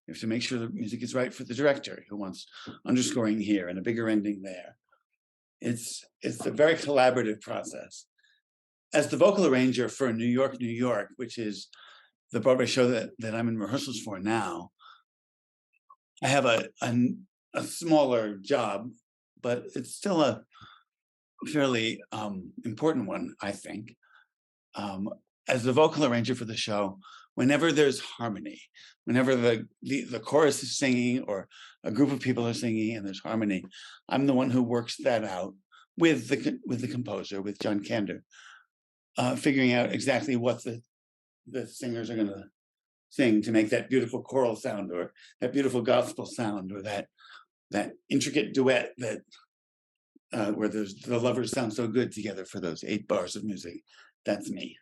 You have to make sure the music is right for the director, who wants underscoring here and a bigger ending there. It's a very collaborative process. As the vocal arranger for New York, New York, which is the Broadway show that I'm in rehearsals for now, I have a smaller job, but it's still a fairly important one, I think. As the vocal arranger for the show, whenever there's harmony, whenever the chorus is singing or a group of people are singing and there's harmony, I'm the one who works that out with the composer, with John Kander, figuring out exactly what the singers are going to sing to make that beautiful choral sound, or that beautiful gospel sound, or that that intricate duet that where the lovers sound so good together for those 8 bars of music. That's me.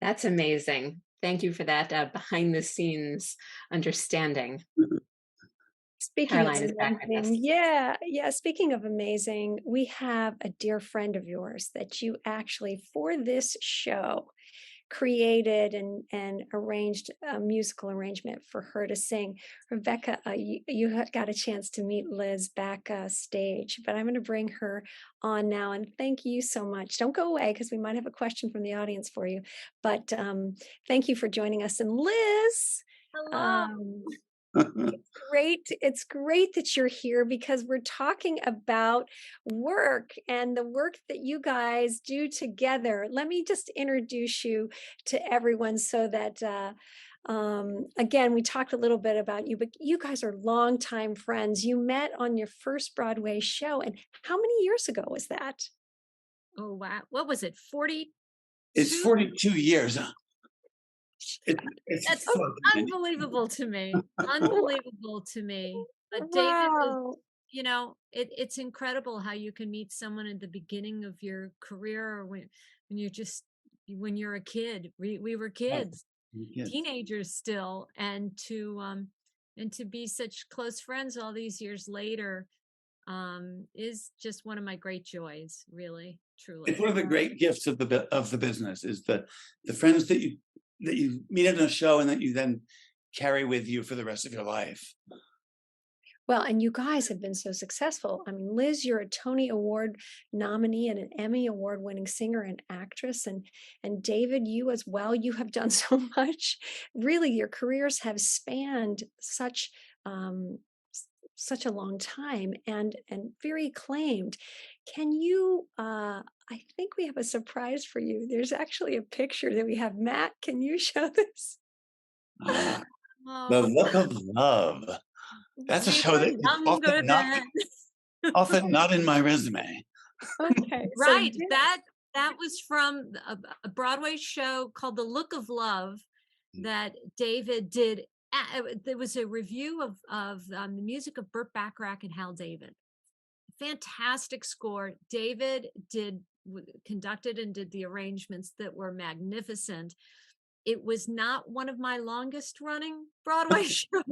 That's amazing. Thank you for that behind the scenes understanding. Speaking of Caroline is back with us. amazing, yeah, yeah. Speaking of amazing, we have a dear friend of yours that you actually, for this show, created and arranged a musical arrangement for her to sing. Rebecca, you got a chance to meet Liz backstage, but I'm going to bring her on now. And thank you so much. Don't go away because we might have a question from the audience for you. But thank you for joining us. And Liz, Hello. it's great that you're here because we're talking about work and the work that you guys do together. Let me just introduce you to everyone so that again, we talked a little bit about you, but you guys are longtime friends. You met on your first Broadway show, and how many years ago was that? Oh, wow. What was it? 40? It's 42 years. It's That's so good. unbelievable to me. Unbelievable to me. But David was, Wow. you know, it's incredible how you can meet someone at the beginning of your career or when you're a kid. We were kids, Yes. teenagers still, and to be such close friends all these years later is just one of my great joys, really, truly. It's one of the great gifts of the business is the friends that you meet at a show and that you then carry with you for the rest of your life. Well, and you guys have been so successful. I mean, Liz, you're a Tony Award nominee and an Emmy Award winning singer and actress. And David, you as well, you have done so much. Really, your careers have spanned such a long time and very acclaimed. Can you I think we have a surprise for you. There's actually a picture that we have. Matt, can you show this? The Oh, Look of Love. That's a we show were that is younger often not in my resume. Okay. so Right. this- That was from a Broadway show called The Look of Love that David did. There was a review of the music of Burt Bacharach and Hal David. Fantastic score. David conducted and did the arrangements that were magnificent. It was not one of my longest running Broadway shows,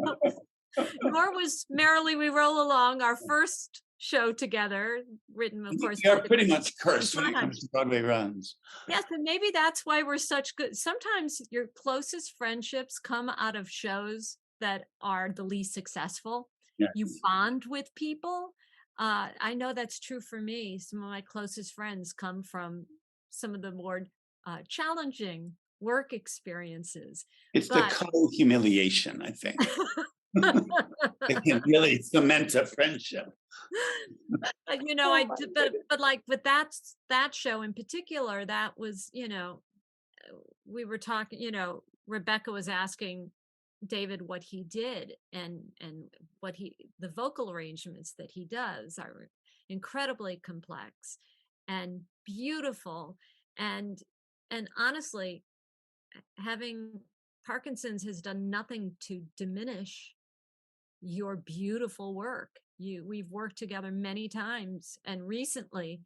nor was Merrily We Roll Along, our first show together, written, of course. You're by the pretty much cursed when it Time. comes to Broadway runs. Yes, and maybe that's why we're such good. Sometimes your closest friendships come out of shows that are the least successful. Yes. You bond with people. I know that's true for me. Some of my closest friends come from some of the more challenging work experiences. It's But- the co-humiliation, I think. It can really cement a friendship. But, you know, Oh I my d- but like with that show in particular, that was, you know, we were talking, you know, Rebecca was asking David what he did and what the vocal arrangements that he does are incredibly complex and beautiful, and honestly, having Parkinson's has done nothing to diminish your beautiful work. We've worked together many times and recently,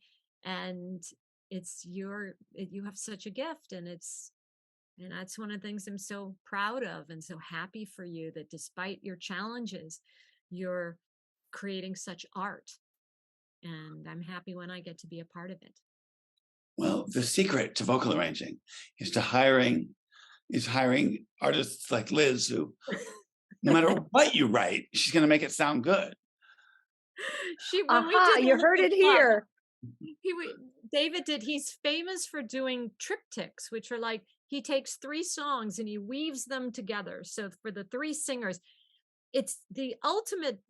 and you have such a gift, and that's one of the things I'm so proud of and so happy for you, that despite your challenges, you're creating such art. And I'm happy when I get to be a part of it. Well, the secret to vocal arranging is hiring artists like Liz, who no matter what you write, she's going to make it sound good. When we Aha, did The you Look heard of it Love, here. he's famous for doing triptychs, which are like, he takes 3 songs and he weaves them together. So for the 3 singers, it's the ultimate,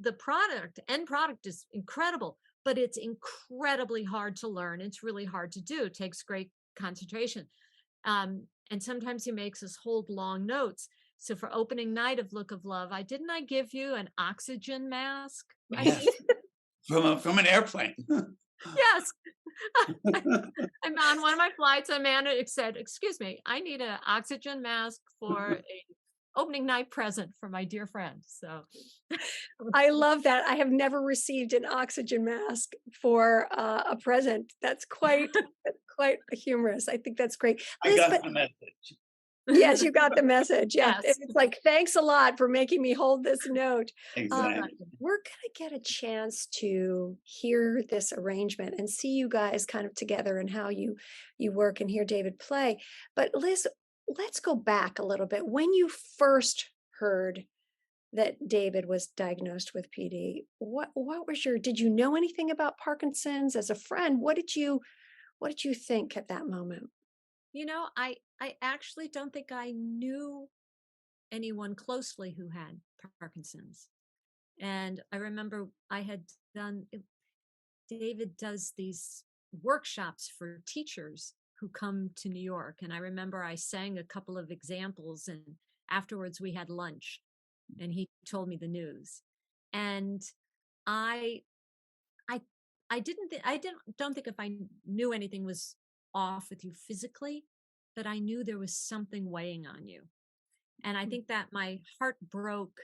end product is incredible, but it's incredibly hard to learn. It's really hard to do. It takes great concentration. And sometimes he makes us hold long notes. So for opening night of Look of Love, I give you an oxygen mask. Yes. From an airplane. Yes. I'm on one of my flights. A man said, "Excuse me, I need an oxygen mask for a opening night present for my dear friend. So I love that. I have never received an oxygen mask for a present. That's quite humorous. I think that's great. I Liz, got but the message. yes, you got the message. Yeah, Yes. it's like, thanks a lot for making me hold this note. Exactly. We're going to get a chance to hear this arrangement and see you guys kind of together and how you work and hear David play. But Liz, let's go back a little bit. When you first heard that David was diagnosed with PD, what was did you know anything about Parkinson's as a friend? What did you think at that moment? You know, I actually don't think I knew anyone closely who had Parkinson's. And I remember I had David does these workshops for teachers who come to New York. And I remember I sang a couple of examples, and afterwards we had lunch and he told me the news. And I don't think if I knew anything was off with you physically, but I knew there was something weighing on you. And I think that my heart broke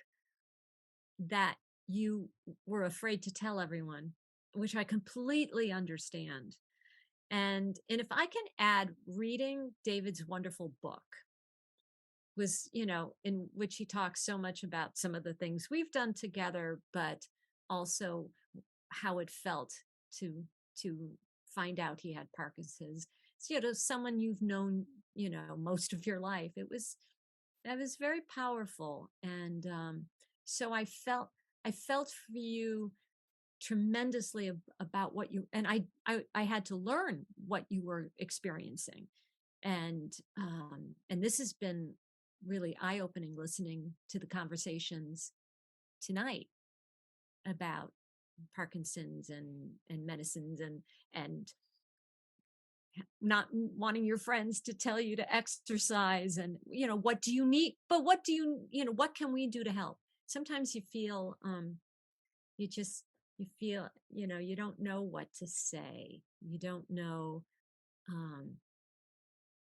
that you were afraid to tell everyone, which I completely understand. And if I can add, reading David's wonderful book was, in which he talks so much about some of the things we've done together, but also how it felt to find out he had Parkinson's. So, someone you've known, most of your life. That was very powerful. And so I felt for you tremendously about what you, and I had to learn what you were experiencing. And this has been really eye-opening, listening to the conversations tonight about Parkinson's and medicines and not wanting your friends to tell you to exercise and what do you need, but what can we do to help? Sometimes you feel you don't know what to say. You don't know.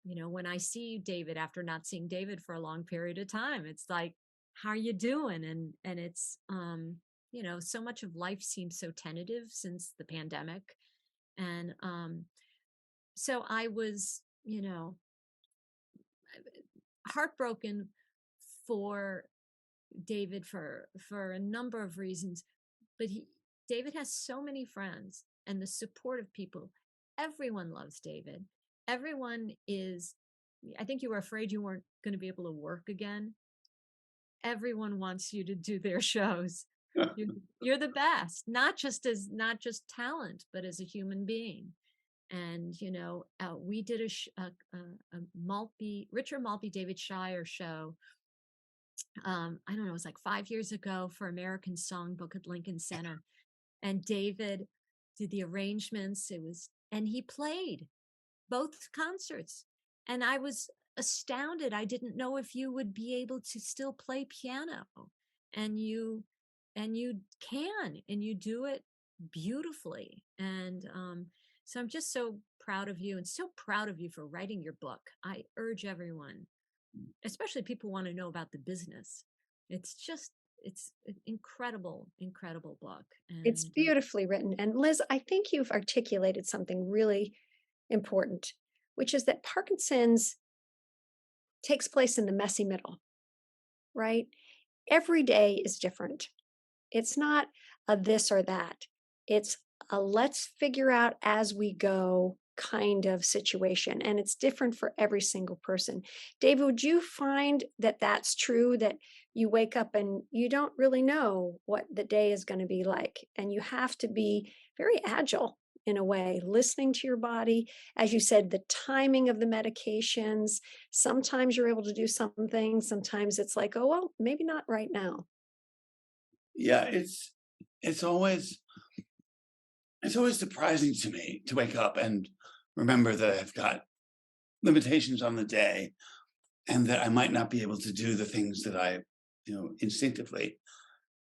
When I see David after not seeing David for a long period of time, it's like, how are you doing? And it's so much of life seems so tentative since the pandemic. And so I was, heartbroken for David for a number of reasons, but David has so many friends and the support of people. Everyone loves David. Everyone is, I think you were afraid you weren't going to be able to work again. Everyone wants you to do their shows. You're the best, not just talent, but as a human being. And we did a Richard Maltby David Shire show. I don't know, it was like 5 years ago for American Songbook at Lincoln Center, and David did the arrangements. And he played both concerts, and I was astounded. I didn't know if you would be able to still play piano, and you can, and you do it beautifully. And so I'm just so proud of you, and so proud of you for writing your book. I urge everyone, especially people who want to know about the business. It's an incredible book. And It's beautifully written. And Liz, I think you've articulated something really important, which is that Parkinson's takes place in the messy middle, right? Every day is different. It's not a this or that. It's a let's figure out as we go kind of situation. And it's different for every single person. David, would you find that that's true, that you wake up and you don't really know what the day is going to be like? And you have to be very agile in a way, listening to your body. As you said, the timing of the medications, sometimes you're able to do something. Sometimes it's like, oh, well, maybe not right now. Yeah, it's always surprising to me to wake up and remember that I've got limitations on the day and that I might not be able to do the things that I, instinctively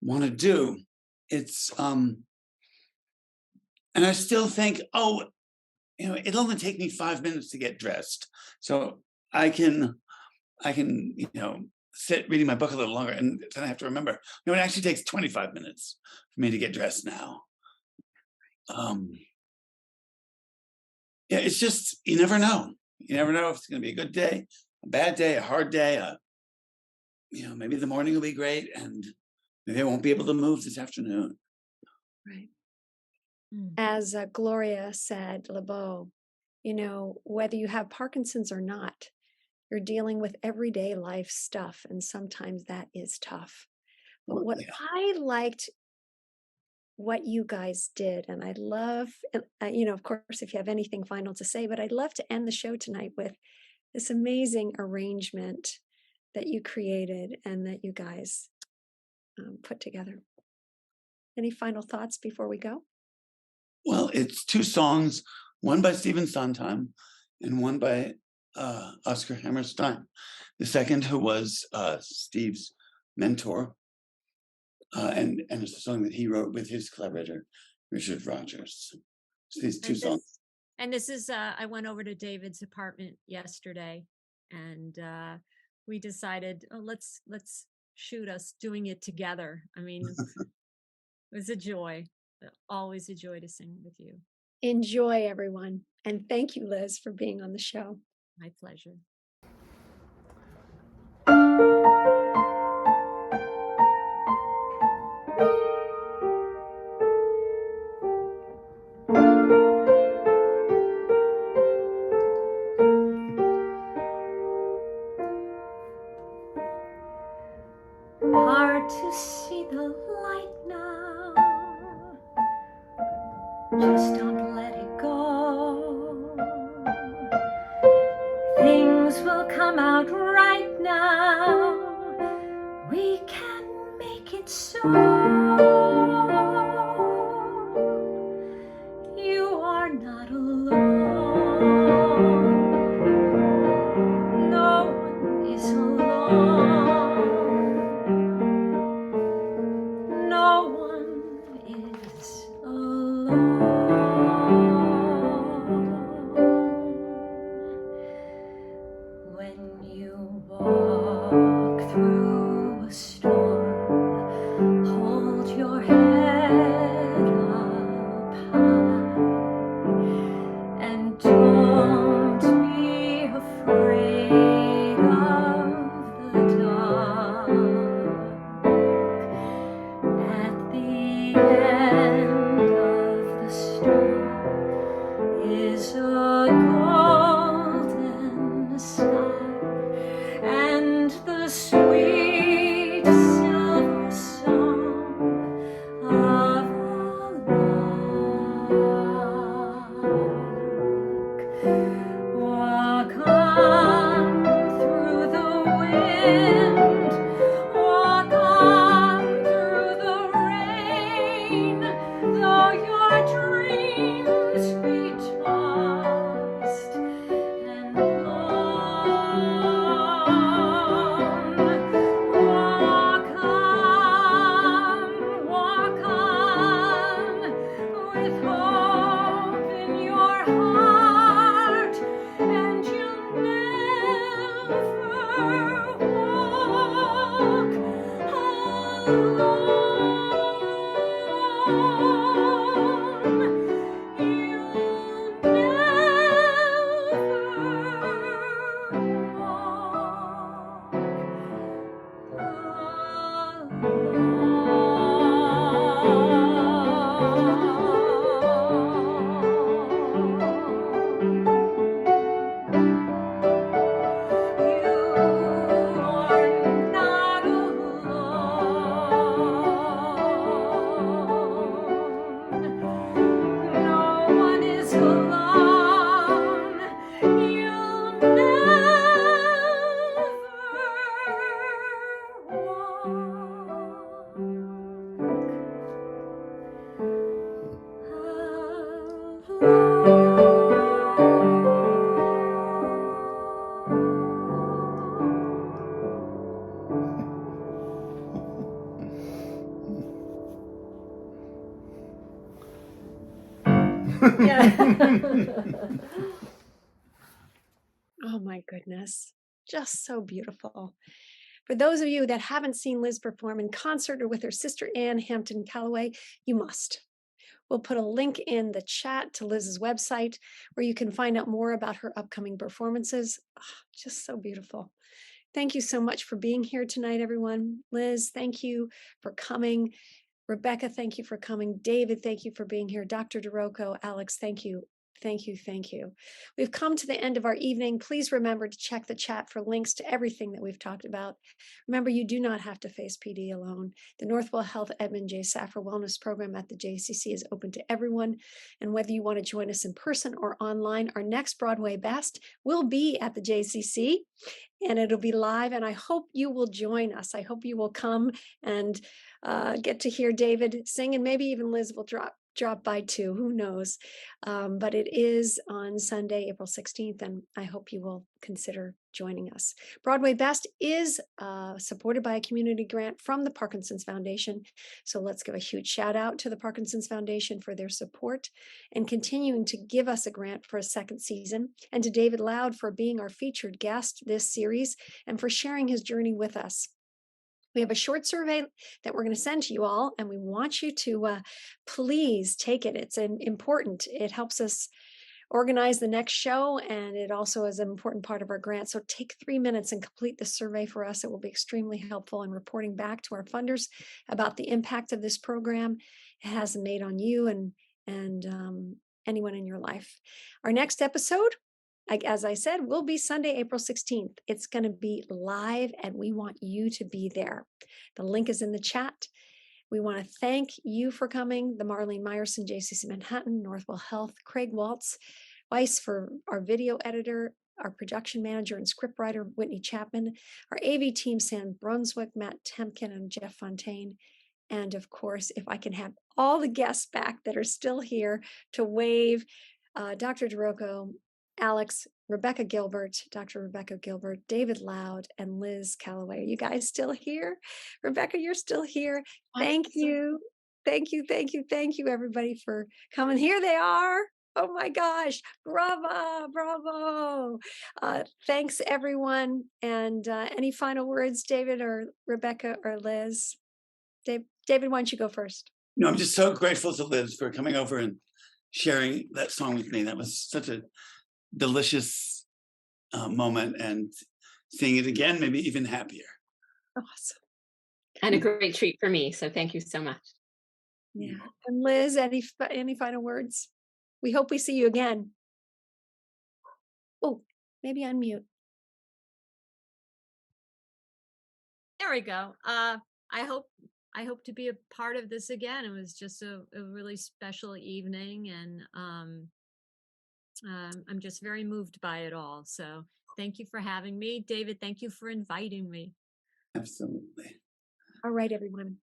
want to do. It's and I still think, it'll only take me 5 minutes to get dressed. So I can, sit reading my book a little longer, and then I have to remember, no, it actually takes 25 minutes for me to get dressed now. Yeah, it's just, you never know. You never know if it's going to be a good day, a bad day, a hard day. Maybe the morning will be great, and maybe I won't be able to move this afternoon. Right. As Gloria said, LeBeau, whether you have Parkinson's or not, you're dealing with everyday life stuff, and sometimes that is tough. But what I liked what you guys did, and I love, of course, if you have anything final to say, but I'd love to end the show tonight with this amazing arrangement that you created and that you guys put together. Any final thoughts before we go? Well, it's 2 songs, one by Stephen Sondheim and one by Oscar Hammerstein, the second, who was Steve's mentor. And it's a song that he wrote with his collaborator, Richard Rogers. So these 2 songs. And this is, I went over to David's apartment yesterday, and we decided, let's shoot us doing it together. I mean, it was a joy. Always a joy to sing with you. Enjoy, everyone. And thank you, Liz, for being on the show. My pleasure. Hard to see the light now. Just don't let it go. Things will come out right now. We can make it so. You are not alone. No one is alone. No one is alone. When you walk through a storm, hold your head up high, and don't be afraid of the dark. At the end of the storm is a golden sky, and the sweet silver song of a lark. Walk on through the wind, walk on through the rain, though your dreams be tossed and blown. Walk on, with hope in your heart, and you'll never walk alone. You'll never Oh my goodness. Just so beautiful. For those of you that haven't seen Liz perform in concert or with her sister Ann Hampton Calloway, you must. We'll put a link in the chat to Liz's website where you can find out more about her upcoming performances. Oh, just so beautiful. Thank you so much for being here tonight, everyone. Liz, thank you for coming. Rebecca, thank you for coming. David, thank you for being here. Dr. Di Rocco, Alex, thank you. Thank you. Thank you. We've come to the end of our evening. Please remember to check the chat for links to everything that we've talked about. Remember, you do not have to face PD alone. The Northwell Health Edmund J. Safra Wellness Program at the JCC is open to everyone. And whether you want to join us in person or online, our next Broadway Best will be at the JCC. And it'll be live, and I hope you will join us. I hope you will come and get to hear David sing, and maybe even Liz will drop by too, who knows. But it is on Sunday, April 16th, and I hope you will consider joining us. Broadway Best is supported by a community grant from the Parkinson's Foundation. So let's give a huge shout out to the Parkinson's Foundation for their support and continuing to give us a grant for a second season, and to David Loud for being our featured guest this series and for sharing his journey with us. We have a short survey that we're going to send to you all, and we want you to please take it. It's important. It helps us organize the next show, and it also is an important part of our grant. So take 3 minutes and complete the survey for us. It will be extremely helpful in reporting back to our funders about the impact of this program it has made on you and anyone in your life. Our next episode, as I said, will be Sunday, April 16th. It's going to be live, and we want you to be there. The link is in the chat. We want to thank you for coming, the Marlene Meyerson, JCC Manhattan, Northwell Health, Craig Waltz, Weiss for our video editor, our production manager and scriptwriter, Whitney Chapman, our AV team, Sam Brunswick, Matt Temkin, and Jeff Fontaine. And of course, if I can have all the guests back that are still here to wave, Dr. Di Rocco, Alex, Rebecca Gilbert, Dr. Rebecca Gilbert, David Loud, and Liz Calloway. Are you guys still here? Rebecca, you're still here. Thank you. Thank you, thank you, thank you, everybody, for coming. Here they are. Oh my gosh. Bravo, bravo. Thanks, everyone. And any final words, David or Rebecca or Liz? David, why don't you go first? No, I'm just so grateful to Liz for coming over and sharing that song with me. That was such a delicious moment, and seeing it again, maybe even happier. Awesome. And a great treat for me. So thank you so much. Yeah. And Liz, any final words? We hope we see you again. Oh, maybe unmute. There we go. I hope to be a part of this again. It was just a really special evening, and I'm just very moved by it all. So thank you for having me. David, thank you for inviting me. Absolutely. All right, everyone.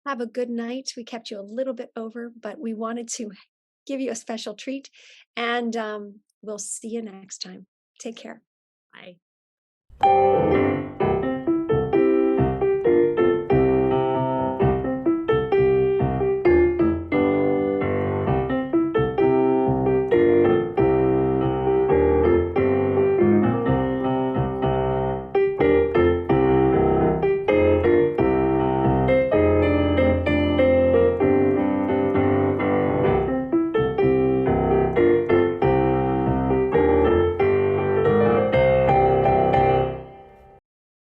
Have a good night. We kept you a little bit over, but we wanted to give you a special treat. And we'll see you next time. Take care. Bye.